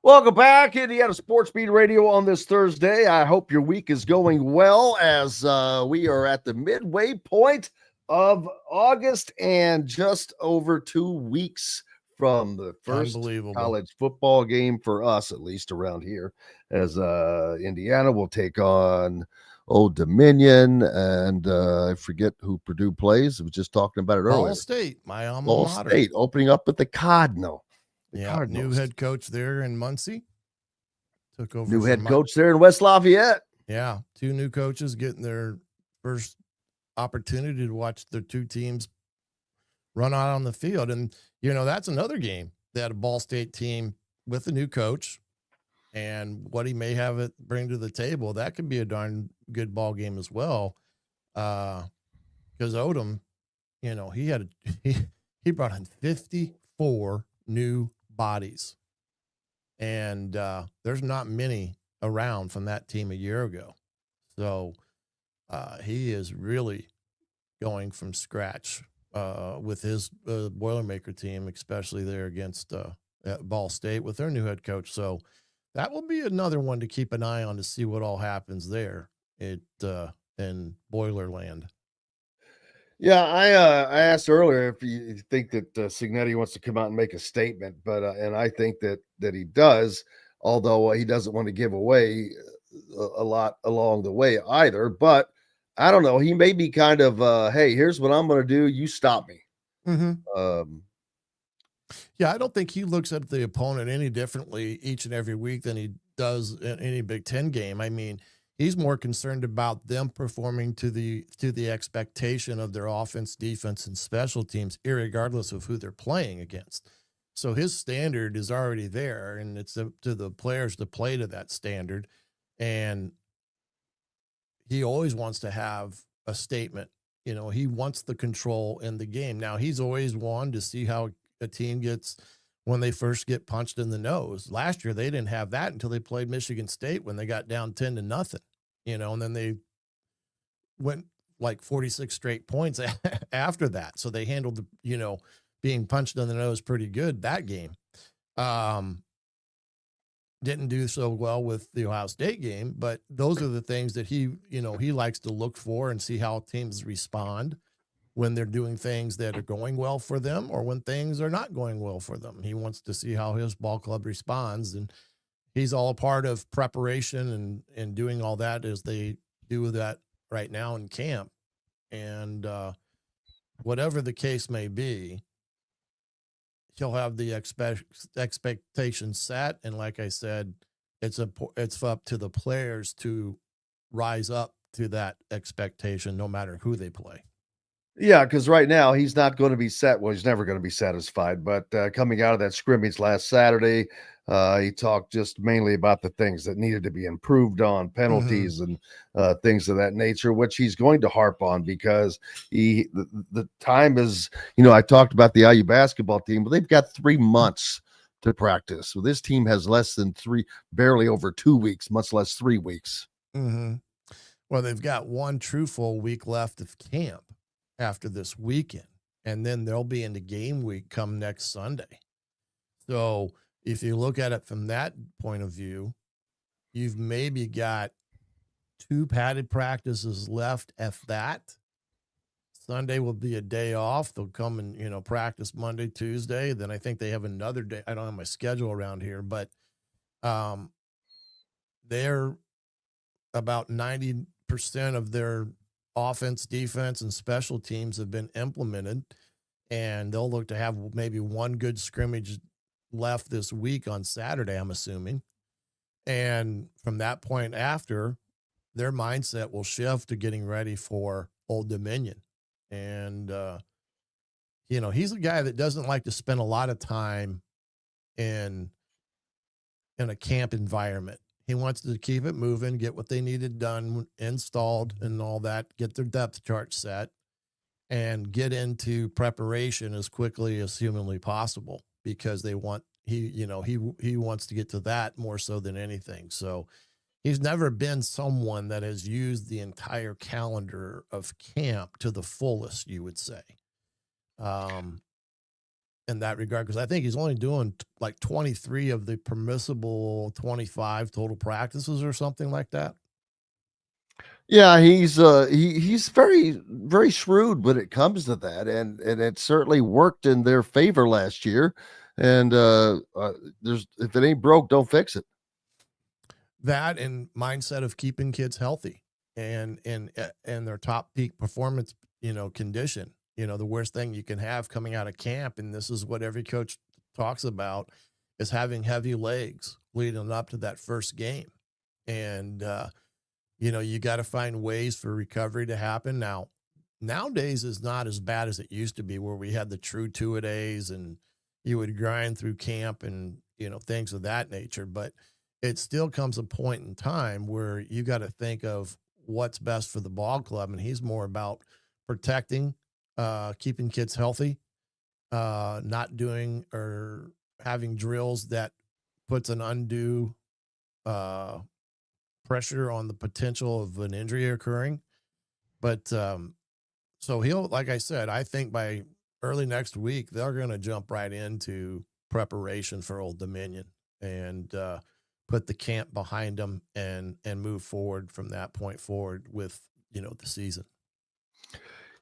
Welcome back, Indiana Sports Beat Radio on this Thursday. I hope your week is going well as we are at the midway point of August and just over 2 weeks from the first college football game for us, at least around here, as Indiana will take on Old Dominion, and I forget who Purdue plays. I was just talking about it earlier. Ball State, my alma Ball mater. State, opening up with the Cardinal. New head coach there in Muncie. Took over. New head coach there in West Lafayette. Yeah, 2 new coaches getting their first opportunity to watch their 2 teams run out on the field. And, that's another game that a Ball State team with a new coach and what he may have it bring to the table, that could be a darn good ball game as well. Because Odom, he brought in 54 new bodies. And there's not many around from that team a year ago. So he is really going from scratch with his Boilermaker team, especially there against at Ball State with their new head coach. So that will be another one to keep an eye on to see what all happens there in Boilerland. Yeah, I asked earlier if you think that Cignetti wants to come out and make a statement, but and I think that he does, although he doesn't want to give away a lot along the way either. But I don't know. He may be kind of, hey, here's what I'm going to do. You stop me. Mm-hmm. Yeah, I don't think he looks at the opponent any differently each and every week than he does in any Big Ten game. I mean, he's more concerned about them performing to the expectation of their offense, defense, and special teams, irregardless of who they're playing against. So his standard is already there, and it's up to the players to play to that standard. And he always wants to have a statement. He wants the control in the game. Now, he's always wanted to see how a team gets when they first get punched in the nose. Last year, they didn't have that until they played Michigan State when they got down 10-0, and then they went like 46 straight points after that. So they handled being punched in the nose pretty good that game. Didn't do so well with the Ohio State game, but those are the things that he likes to look for and see how teams respond when they're doing things that are going well for them or when things are not going well for them. He wants to see how his ball club responds, and he's all a part of preparation and doing all that as they do that right now in camp. And whatever the case may be, he'll have the expectation set. And like I said, it's up to the players to rise up to that expectation, no matter who they play. Yeah, because right now he's not going to be set. Well, he's never going to be satisfied. But coming out of that scrimmage last Saturday, he talked just mainly about the things that needed to be improved on, penalties and things of that nature, which he's going to harp on because the time is, I talked about the IU basketball team, but they've got 3 months to practice. So this team has less than barely over 2 weeks, much less 3 weeks. Mm-hmm. Well, they've got 1 true full week left of camp after this weekend, and then they'll be into game week come next Sunday. So if you look at it from that point of view, you've maybe got 2 padded practices left. If that, Sunday will be a day off. They'll come and, practice Monday, Tuesday. Then I think they have another day. I don't have my schedule around here, but they're about 90% of their offense, defense, and special teams have been implemented, and they'll look to have maybe 1 good scrimmage left this week on Saturday, I'm assuming. And from that point after, their mindset will shift to getting ready for Old Dominion. And, he's a guy that doesn't like to spend a lot of time in a camp environment. He wants to keep it moving, get what they needed done, installed and all that, get their depth chart set, and get into preparation as quickly as humanly possible because he wants to get to that more so than anything. So he's never been someone that has used the entire calendar of camp to the fullest, you would say. In that regard, because I think he's only doing like 23 of the permissible 25 total practices or something like that. Yeah, he's very, very shrewd when it comes to that, and it certainly worked in their favor last year. And if it ain't broke, don't fix it. That and mindset of keeping kids healthy and their top peak performance, condition. The worst thing you can have coming out of camp, and this is what every coach talks about, is having heavy legs leading up to that first game. And, you got to find ways for recovery to happen. Now, nowadays is not as bad as it used to be, where we had the true 2-a-days and you would grind through camp and, things of that nature. But it still comes a point in time where you got to think of what's best for the ball club. And he's more about protecting, keeping kids healthy, not doing or having drills that puts an undue pressure on the potential of an injury occurring. But so he'll, like I said, I think by early next week, they're going to jump right into preparation for Old Dominion and put the camp behind them and move forward from that point forward with, the season.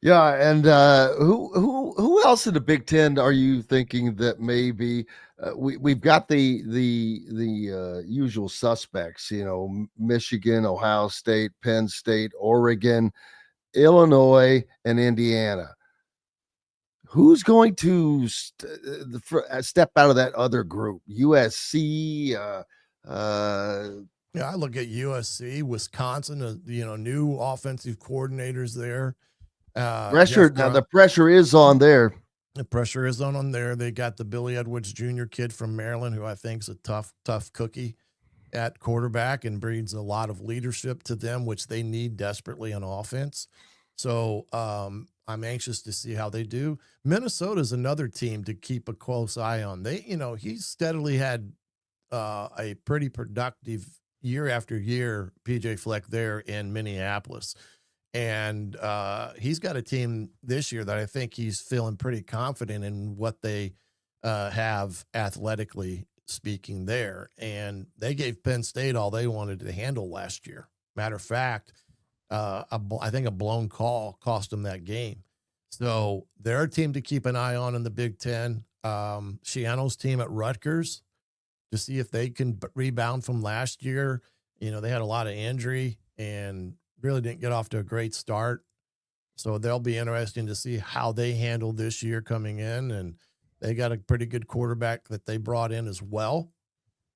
Yeah, and who else in the Big Ten are you thinking that maybe we've got the usual suspects? Michigan, Ohio State, Penn State, Oregon, Illinois, and Indiana. Who's going to step out of that other group? USC. Yeah, I look at USC, Wisconsin. New offensive coordinators there. Pressure. Now the pressure is on there. The pressure is on there. They got the Billy Edwards Jr. kid from Maryland, who I think is a tough cookie at quarterback and brings a lot of leadership to them, which they need desperately on offense. So I'm anxious to see how they do. Minnesota is another team to keep a close eye on. He's steadily had a pretty productive year after year, PJ Fleck there in Minneapolis. And he's got a team this year that I think he's feeling pretty confident in what they have athletically speaking there. And they gave Penn State all they wanted to handle last year. Matter of fact, I think a blown call cost them that game. So they're a team to keep an eye on in the Big Ten. Shiano's team at Rutgers, to see if they can rebound from last year. They had a lot of injury and really didn't get off to a great start. So they'll be interesting to see how they handle this year coming in. And they got a pretty good quarterback that they brought in as well.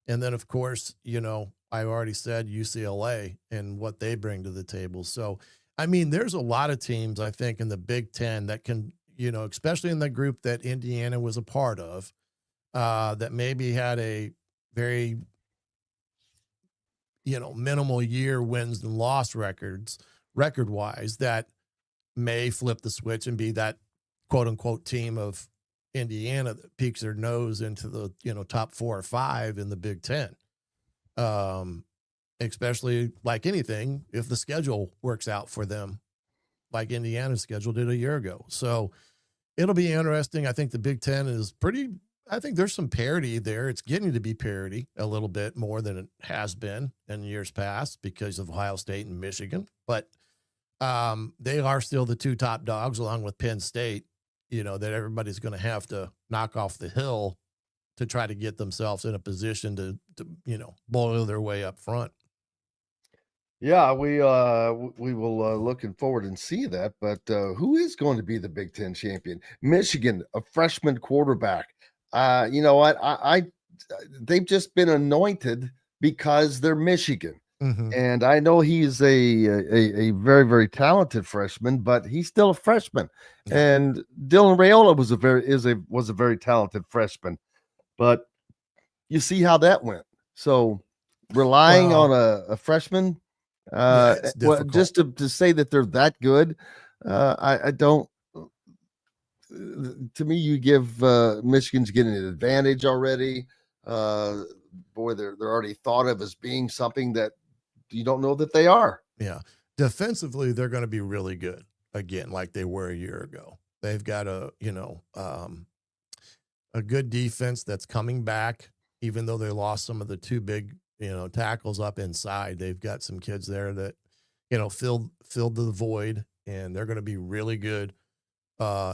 And then, of course, I already said UCLA and what they bring to the table. So, I mean, there's a lot of teams, I think, in the Big Ten that can, especially in the group that Indiana was a part of, that maybe had a very, minimal year wins and loss record-wise, that may flip the switch and be that quote-unquote team of Indiana that peeks their nose into the, top 4 or 5 in the Big Ten. Especially like anything, if the schedule works out for them, like Indiana's schedule did a year ago. So it'll be interesting. I think the Big Ten is I think there's some parity there. It's getting to be parity a little bit more than it has been in years past because of Ohio State and Michigan. But they are still the 2 top dogs along with Penn State, that everybody's going to have to knock off the hill to try to get themselves in a position to boil their way up front. Yeah, we will looking forward and see that. But who is going to be the Big Ten champion? Michigan, a freshman quarterback. You know what? They've just been anointed because they're Michigan. Mm-hmm. And I know he's a very, very talented freshman, but he's still a freshman. Yeah. And Dylan Raiola was a very talented freshman. But you see how that went. So relying on a freshman, just to say that they're that good, I don't. To me, you give Michigan's getting an advantage already. Boy, they're already thought of as being something that you don't know that they are. Yeah. Defensively, they're going to be really good again, like they were a year ago. They've got a good defense that's coming back, even though they lost some of the 2 big, tackles up inside. They've got some kids there that, filled the void, and they're going to be really good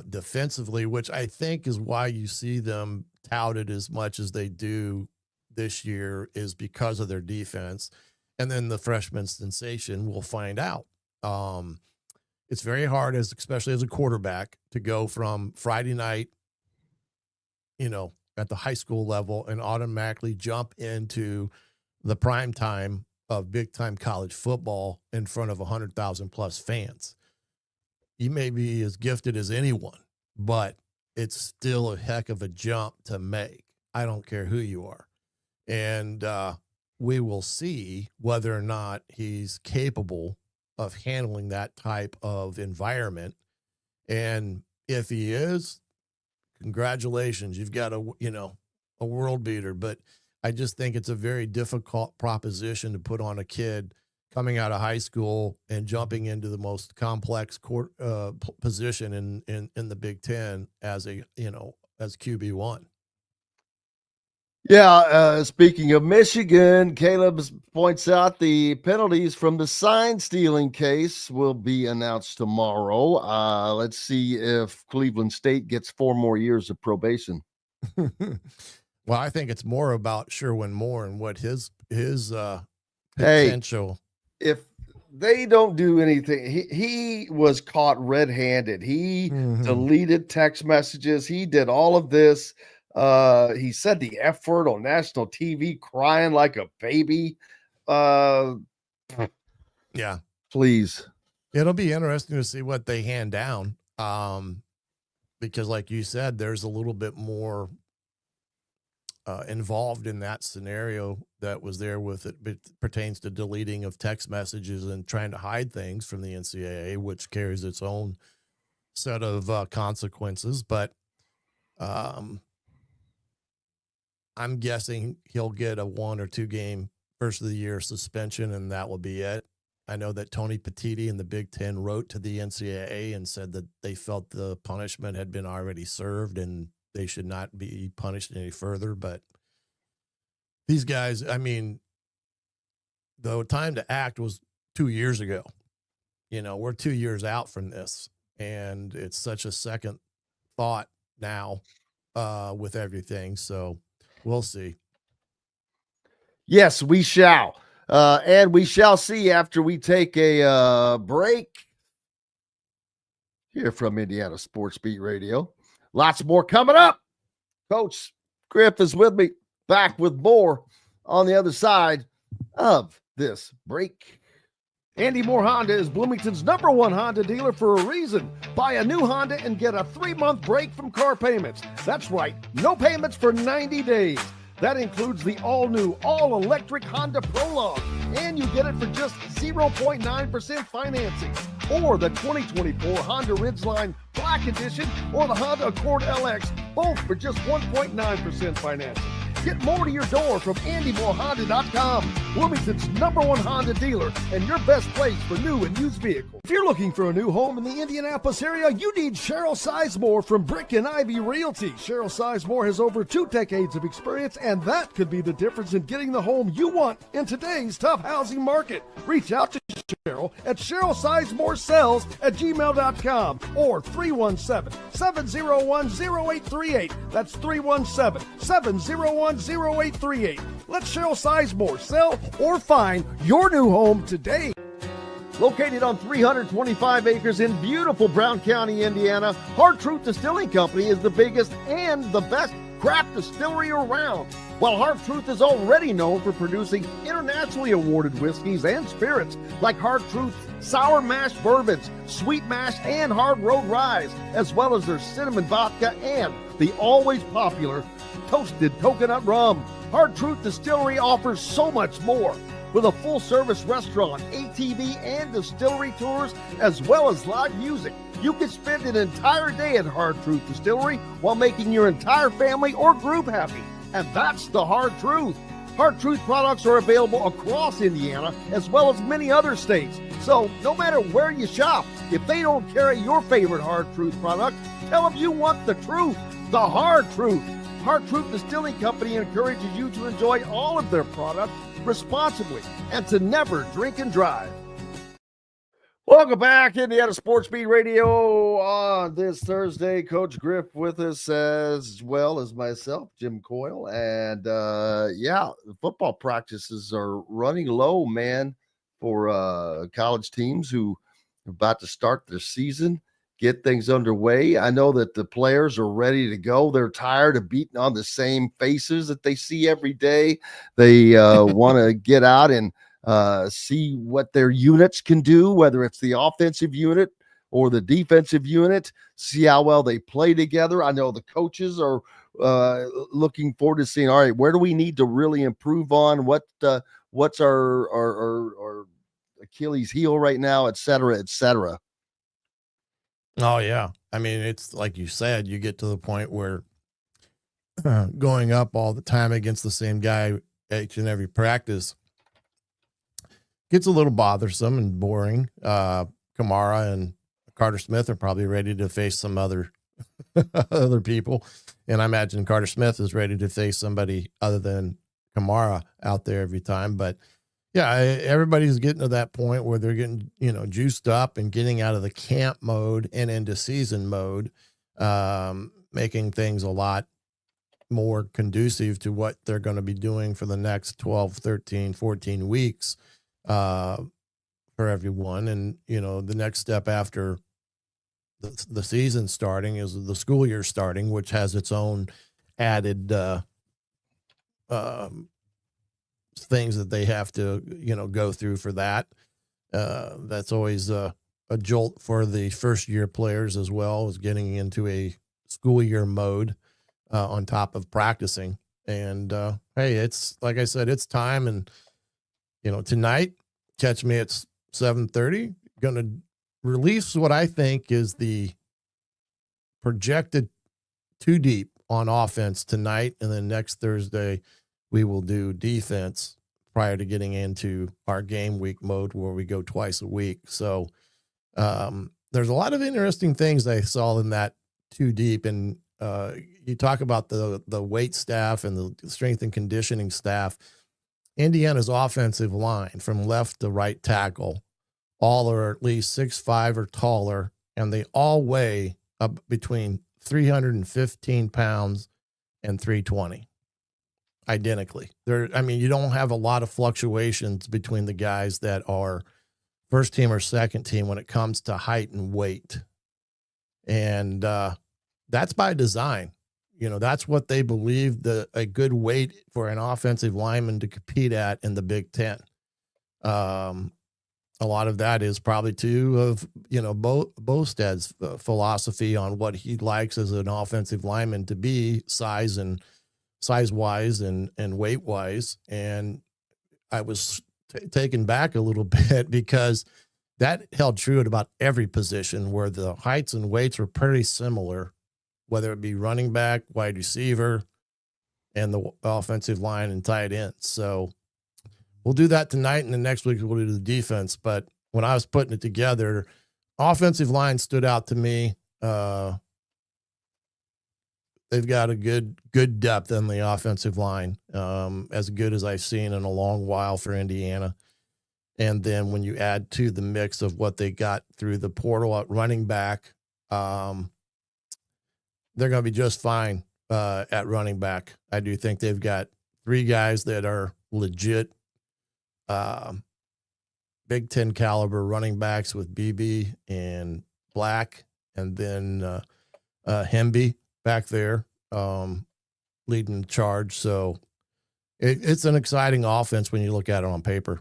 defensively, which I think is why you see them touted as much as they do this year, is because of their defense. And then the freshman sensation, we'll find out. It's very hard, especially as a quarterback, to go from Friday night, at the high school level and automatically jump into the prime time of big time college football in front of 100,000 plus fans. You may be as gifted as anyone, but it's still a heck of a jump to make. I don't care who you are. And we will see whether or not he's capable of handling that type of environment. And if he is, congratulations, you've got a world beater. But I just think it's a very difficult proposition to put on a kid coming out of high school and jumping into the most complex position in the Big Ten as as QB1. Yeah, speaking of Michigan, Caleb points out the penalties from the sign stealing case will be announced tomorrow. Let's see if Cleveland State gets 4 more years of probation. Well, I think it's more about Sherwin Moore and what his potential. Hey, if they don't do anything, he was caught red-handed. He deleted text messages. He did all of this. He said the F word on national TV, crying like a baby. Yeah. Please. It'll be interesting to see what they hand down. Because like you said, there's a little bit more involved in that scenario that was there with it. It pertains to deleting of text messages and trying to hide things from the NCAA, which carries its own set of consequences. But, I'm guessing he'll get a 1 or 2 game first of the year suspension, and that will be it. I know that Tony Petitti in the Big Ten wrote to the NCAA and said that they felt the punishment had been already served and they should not be punished any further. But these guys, I mean, the time to act was 2 years ago. We're 2 years out from this, and it's such a second thought now with everything. So we'll see. Yes, we shall. And we shall see after we take a break. here from Indiana Sports Beat Radio. Lots more coming up. Coach Griff is with me, back with more on the other side of this break. Andy Moore Honda is Bloomington's #1 Honda dealer for a reason. Buy a new Honda and get a 3-month break from car payments. That's right, no payments for 90 days. That includes the all-new, all-electric Honda Prologue, and you get it for just 0.9% financing. Or the 2024 Honda Ridgeline Black Edition or the Honda Accord LX, both for just 1.9% financing. Get more to your door from AndyMooreHonda.com, Bloomington's #1 Honda dealer and your best place for new and used vehicles. If you're looking for a new home in the Indianapolis area, you need Cheryl Sizemore from Brick and Ivy Realty. Cheryl Sizemore has over 2 decades of experience, and that could be the difference in getting the home you want in today's tough housing market. Reach out to Cheryl at CherylSizemooreSells@gmail.com or 317-701-0838. That's 317-701-0838. Let Cheryl Sizemore sell or find your new home today. Located on 325 acres in beautiful Brown County, Indiana, Hard Truth Distilling Company is the biggest and the best craft distillery around. While Hard Truth is already known for producing internationally awarded whiskeys and spirits like Hard Truth Sour Mash Bourbons, Sweet Mash, and Hard Road Ryes, as well as their cinnamon vodka and the always popular toasted coconut rum. Hard Truth Distillery offers so much more. With a full-service restaurant, ATV, and distillery tours, as well as live music, you can spend an entire day at Hard Truth Distillery while making your entire family or group happy. And that's the Hard Truth. Hard Truth products are available across Indiana, as well as many other states. So no matter where you shop, if they don't carry your favorite Hard Truth product, tell them you want the truth, the Hard Truth. Hard Truth Distilling Company encourages you to enjoy all of their products responsibly and to never drink and drive. Welcome back, Indiana Sports Beat Radio on this Thursday. Coach Griff with us as well as myself, Jim Coyle. And the football practices are running low, man, for college teams who are about to start their season, get things underway. I know that the players are ready to go. They're tired of beating on the same faces that they see every day. They want to get out and see what their units can do, whether it's the offensive unit or the defensive unit, see how well they play together. I know the coaches are looking forward to seeing, all right, where do we need to really improve on? What's our Achilles heel right now, et cetera, et cetera. Oh, yeah. I mean, it's like you said, you get to the point where going up all the time against the same guy each and every practice gets a little bothersome and boring. Kamara and Carter Smith are probably ready to face some other people. And I imagine Carter Smith is ready to face somebody other than Kamara out there every time. But yeah, everybody's getting to that point where they're getting, juiced up and getting out of the camp mode and into season mode, making things a lot more conducive to what they're going to be doing for the next 12, 13, 14 weeks for everyone. And, the next step after the season starting is the school year starting, which has its own added things that they have to, go through for that. That's always a jolt for the first year players as well, as getting into a school year mode on top of practicing. And hey, it's like I said, it's time. And, tonight, catch me at 7:30, going to release what I think is the projected 2 deep on offense tonight. And then next Thursday, we will do defense prior to getting into our game week mode where we go twice a week. So there's a lot of interesting things I saw in that 2 deep. And you talk about the weight staff and the strength and conditioning staff. Indiana's offensive line from left to right tackle, all are at least 6'5" or taller, and they all weigh up between 315 pounds and 320. Identically. You don't have a lot of fluctuations between the guys that are first team or second team when it comes to height and weight. And that's by design. That's what they believe a good weight for an offensive lineman to compete at in the Big Ten. A lot of that is probably too of, Bostad's philosophy on what he likes as an offensive lineman to be size wise and weight wise. And I was taken back a little bit because that held true at about every position where the heights and weights were pretty similar, whether it be running back, wide receiver, and the offensive line and tight ends. So we'll do that tonight, and the next week we'll do the defense. But when I was putting it together, offensive line stood out to me. They've got a good depth in the offensive line, as good as I've seen in a long while for Indiana. And then when you add to the mix of what they got through the portal at running back, they're going to be just fine at running back. I do think they've got 3 guys that are legit Big Ten caliber running backs with BB and Black, and then Hemby back there leading the charge. So it's an exciting offense when you look at it on paper.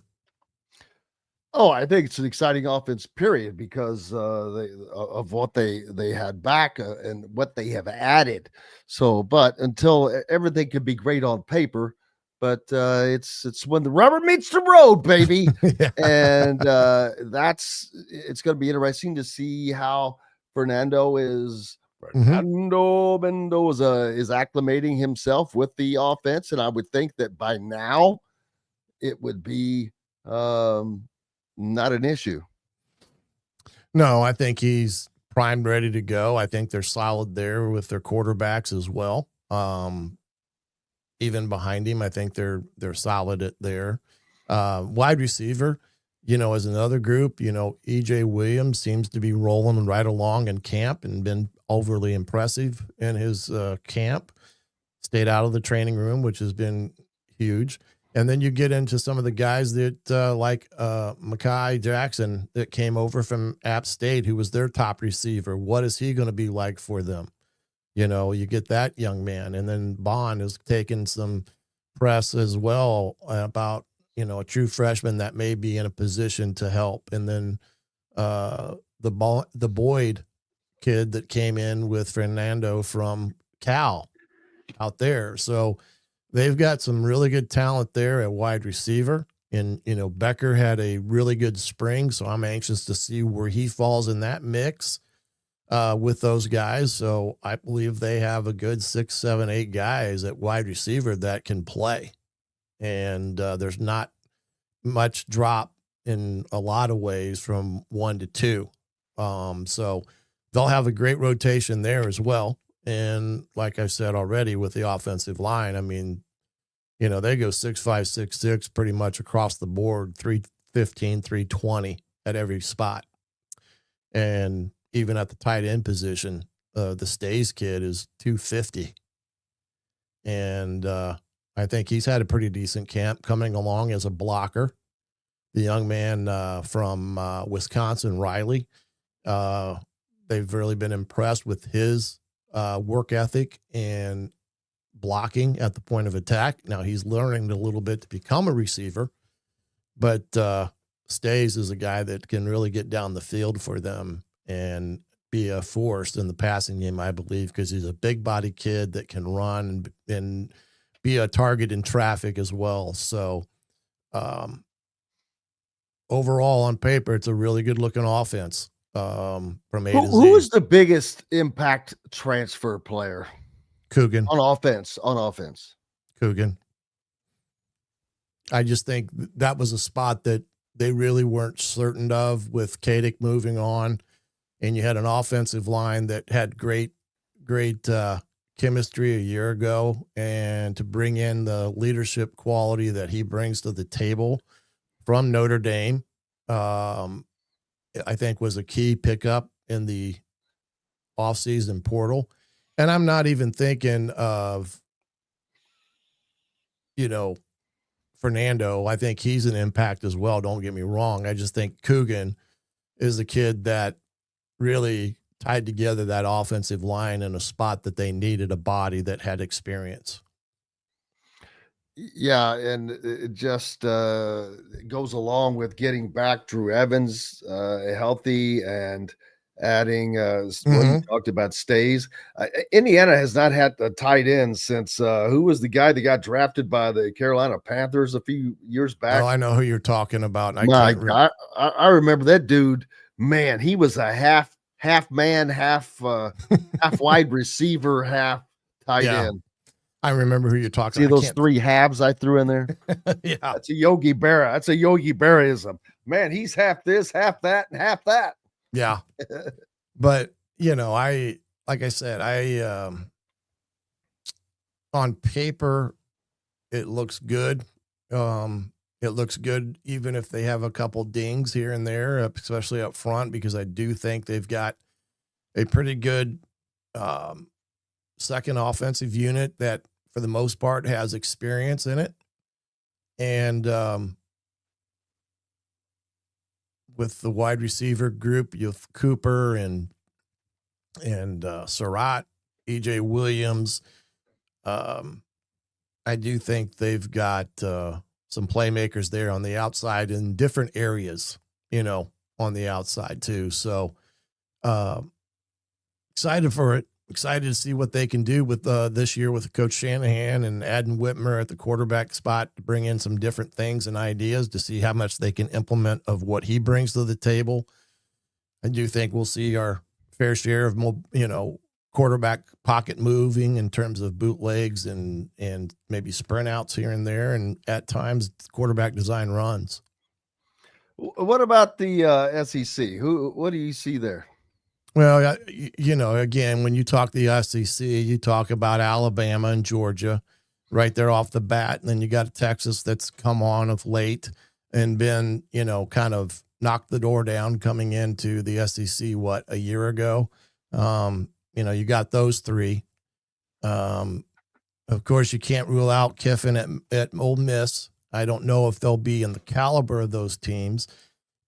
Oh, I think it's an exciting offense, period, because of what they had back and what they have added. So, but until everything can be great on paper, but it's when the rubber meets the road, baby. Yeah. And it's going to be interesting to see how Fernando Bendo is acclimating himself with the offense. And I would think that by now it would be not an issue. No, I think he's primed, ready to go. I think they're solid there with their quarterbacks as well. Even behind him, I think they're solid at there. Wide receiver, as another group, EJ Williams seems to be rolling right along in camp and been overly impressive in his camp. Stayed out of the training room, which has been huge. And then you get into some of the guys that like Mekhi Jackson that came over from App State, who was their top receiver. What is he going to be like for them? You get that young man. And then Bond has taken some press as well about, a true freshman that may be in a position to help. And then the Boyd kid that came in with Fernando from Cal out there. So they've got some really good talent there at wide receiver. And, Becker had a really good spring, so I'm anxious to see where he falls in that mix with those guys. So I believe they have a good 6, 7, 8 guys at wide receiver that can play. And there's not much drop in a lot of ways from 1 to 2. So they'll have a great rotation there as well. And like I said already with the offensive line, I mean, they go 6'5", 6'6", pretty much across the board, 315, 320 at every spot. And even at the tight end position, the Stays kid is 250. And I think he's had a pretty decent camp coming along as a blocker. The young man from Wisconsin, Riley, they've really been impressed with his work ethic and blocking at the point of attack. Now he's learning a little bit to become a receiver, but Stays is a guy that can really get down the field for them and be a force in the passing game, I believe, because he's a big body kid that can run and be a target in traffic as well. So overall on paper, it's a really good looking offense from A to Z. Who is the biggest impact transfer player? Coogan. On offense. Coogan. I just think that was a spot that they really weren't certain of with Kadick moving on. And you had an offensive line that had great chemistry a year ago. And to bring in the leadership quality that he brings to the table from Notre Dame, I think was a key pickup in the offseason portal. And I'm not even thinking of, Fernando. I think he's an impact as well. Don't get me wrong. I just think Coogan is a kid that really tied together that offensive line in a spot that they needed a body that had experience. Yeah, and it just goes along with getting back Drew Evans healthy and adding what you talked about stays. Indiana has not had a tight end since who was the guy that got drafted by the Carolina Panthers a few years back? Oh, I know who you're talking about. My God, I remember that dude. Man, he was a half man, half wide receiver, half tight end. I remember who you're talking about. See those three halves I threw in there? Yeah. That's a Yogi Berra. That's a Yogi Berraism. Man, he's half this, half that, and half that. Yeah. But, like I said, on paper, it looks good. It looks good even if they have a couple dings here and there, especially up front, because I do think they've got a pretty good second offensive unit that, for the most part, has experience in it. And with the wide receiver group, you have Cooper and Surratt, EJ Williams. I do think they've got some playmakers there on the outside in different areas, on the outside too. So excited for it. Excited to see what they can do with this year with Coach Shanahan and adding Whitmer at the quarterback spot to bring in some different things and ideas to see how much they can implement of what he brings to the table. I do think we'll see our fair share of, quarterback pocket moving in terms of bootlegs and maybe sprint outs here and there, and at times quarterback design runs. What about the SEC? What do you see there? Well, again, when you talk the SEC, you talk about Alabama and Georgia right there off the bat. And then you got Texas that's come on of late and been, kind of knocked the door down coming into the SEC, a year ago? You got those three. Of course, you can't rule out Kiffin at Ole Miss. I don't know if they'll be in the caliber of those teams.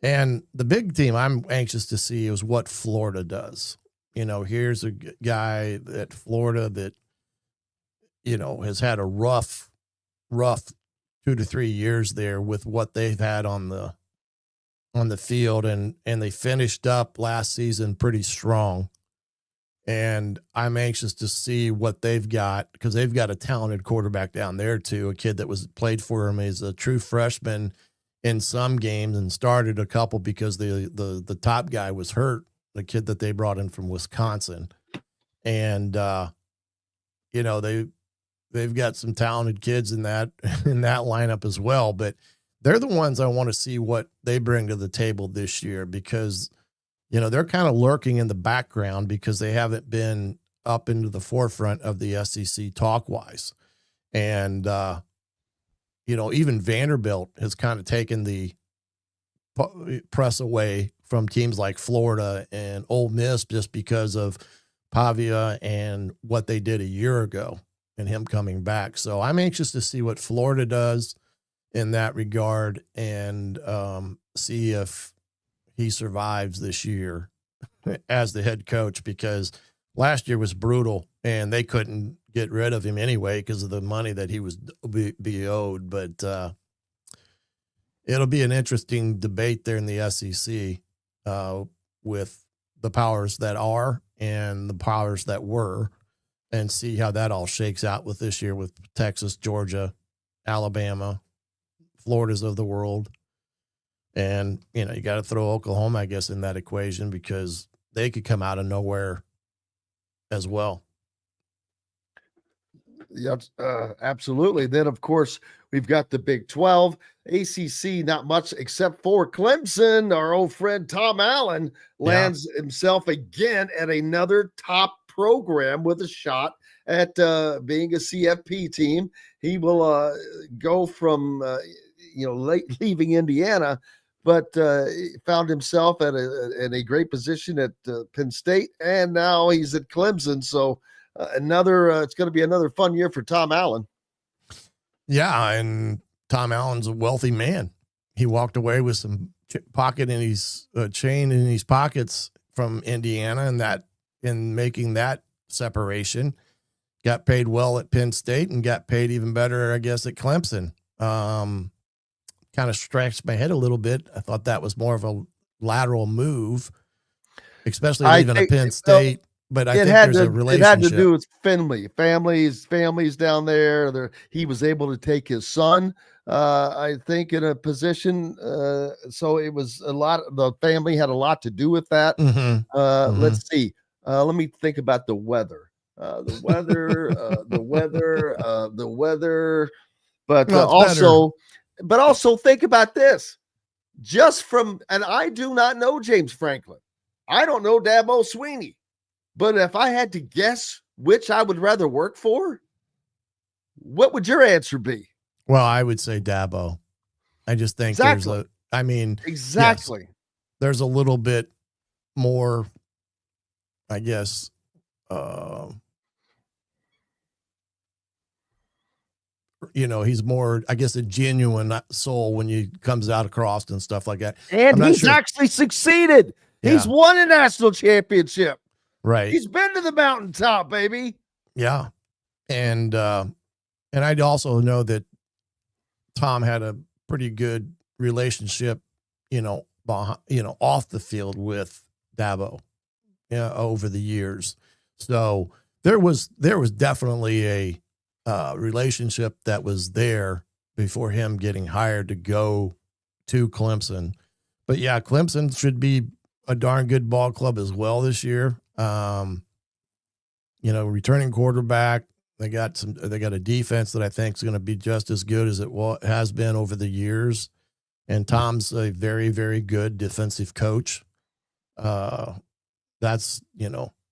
And the big team I'm anxious to see is what Florida does. Here's a guy at Florida that, has had a rough 2 to 3 years there with what they've had on the field. And they finished up last season pretty strong. And I'm anxious to see what they've got, because they've got a talented quarterback down there too. A kid that played for him is a true freshman in some games and started a couple because the top guy was hurt, the kid that they brought in from Wisconsin. And, they've got some talented kids in that lineup as well, but they're the ones I want to see what they bring to the table this year, because, they're kind of lurking in the background because they haven't been up into the forefront of the SEC talk wise. And, even Vanderbilt has kind of taken the press away from teams like Florida and Ole Miss just because of Pavia and what they did a year ago and him coming back. So I'm anxious to see what Florida does in that regard and see if he survives this year as the head coach, because last year was brutal and they couldn't get rid of him anyway because of the money that he was be owed. But it'll be an interesting debate there in the SEC with the powers that are and the powers that were, and see how that all shakes out with this year with Texas, Georgia, Alabama, Florida's of the world. And, you got to throw Oklahoma, I guess, in that equation, because they could come out of nowhere as well. Yep, absolutely. Then, of course, we've got the Big 12. ACC, not much except for Clemson. Our old friend Tom Allen lands himself again at another top program with a shot at being a CFP team. He will go from, leaving Indiana, but found himself in a great position at Penn State, and now he's at Clemson. So it's going to be another fun year for Tom Allen. Yeah, and Tom Allen's a wealthy man. He walked away with some chain in his pockets from Indiana, and that in making that separation, got paid well at Penn State and got paid even better, I guess, at Clemson. Kind of scratched my head a little bit. I thought that was more of a lateral move, especially leaving a Penn State. But I think there's a relationship. It had to do with families down there. He was able to take his son, I think, in a position. So it was a lot. The family had a lot to do with that. Let's see. Let me think about the weather. The weather. But also think about this. Just from, and I do not know James Franklin. I don't know Dabo Swinney. But if I had to guess which I would rather work for, what would your answer be? Well, I would say Dabo. I just think exactly. Yes, there's a little bit more, I guess, he's more, I guess, a genuine soul when he comes out across and stuff like that. And he's actually succeeded. Yeah. He's won a national championship. Right. He's been to the mountaintop, baby. Yeah. And I also know that Tom had a pretty good relationship, off the field with Dabo, over the years. So there was definitely a relationship that was there before him getting hired to go to Clemson. But yeah, Clemson should be a darn good ball club as well this year. Returning quarterback. They got a defense that I think is going to be just as good as it has been over the years. And Tom's a very, very good defensive coach. That's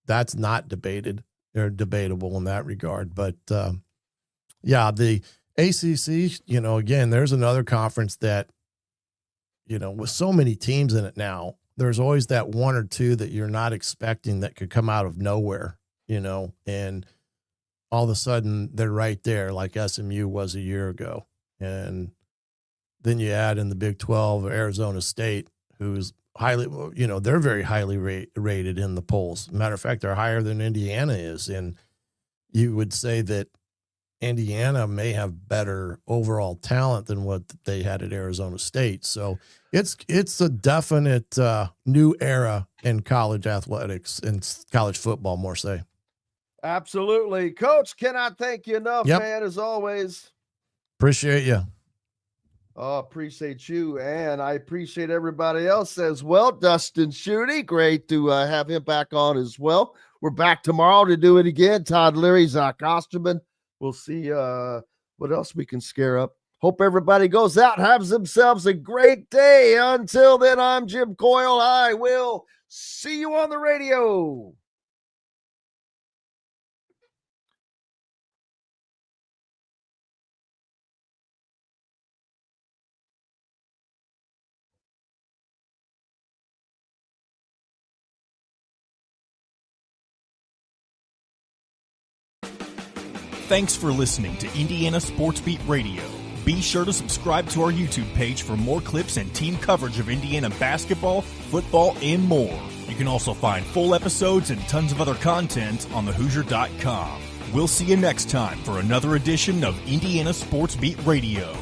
not debated or debatable in that regard. But the ACC, again, there's another conference that, with so many teams in it now, there's always that one or two that you're not expecting that could come out of nowhere, and all of a sudden they're right there like SMU was a year ago. And then you add in the Big 12 Arizona State, who's highly, they're very highly rated in the polls. Matter of fact, they're higher than Indiana is. And you would say that Indiana may have better overall talent than what they had at Arizona State. So it's a definite new era in college athletics and college football, more say. Absolutely. Coach, cannot thank you enough, man, as always. Appreciate you. Oh, appreciate you. And I appreciate everybody else as well. Dustin Schutte, great to have him back on as well. We're back tomorrow to do it again. Todd Leary, Zach Osterman. We'll see what else we can scare up. Hope everybody goes out, has themselves a great day. Until then, I'm Jim Coyle. I will see you on the radio. Thanks for listening to Indiana Sports Beat Radio. Be sure to subscribe to our YouTube page for more clips and team coverage of Indiana basketball, football, and more. You can also find full episodes and tons of other content on thehoosier.com. We'll see you next time for another edition of Indiana Sports Beat Radio.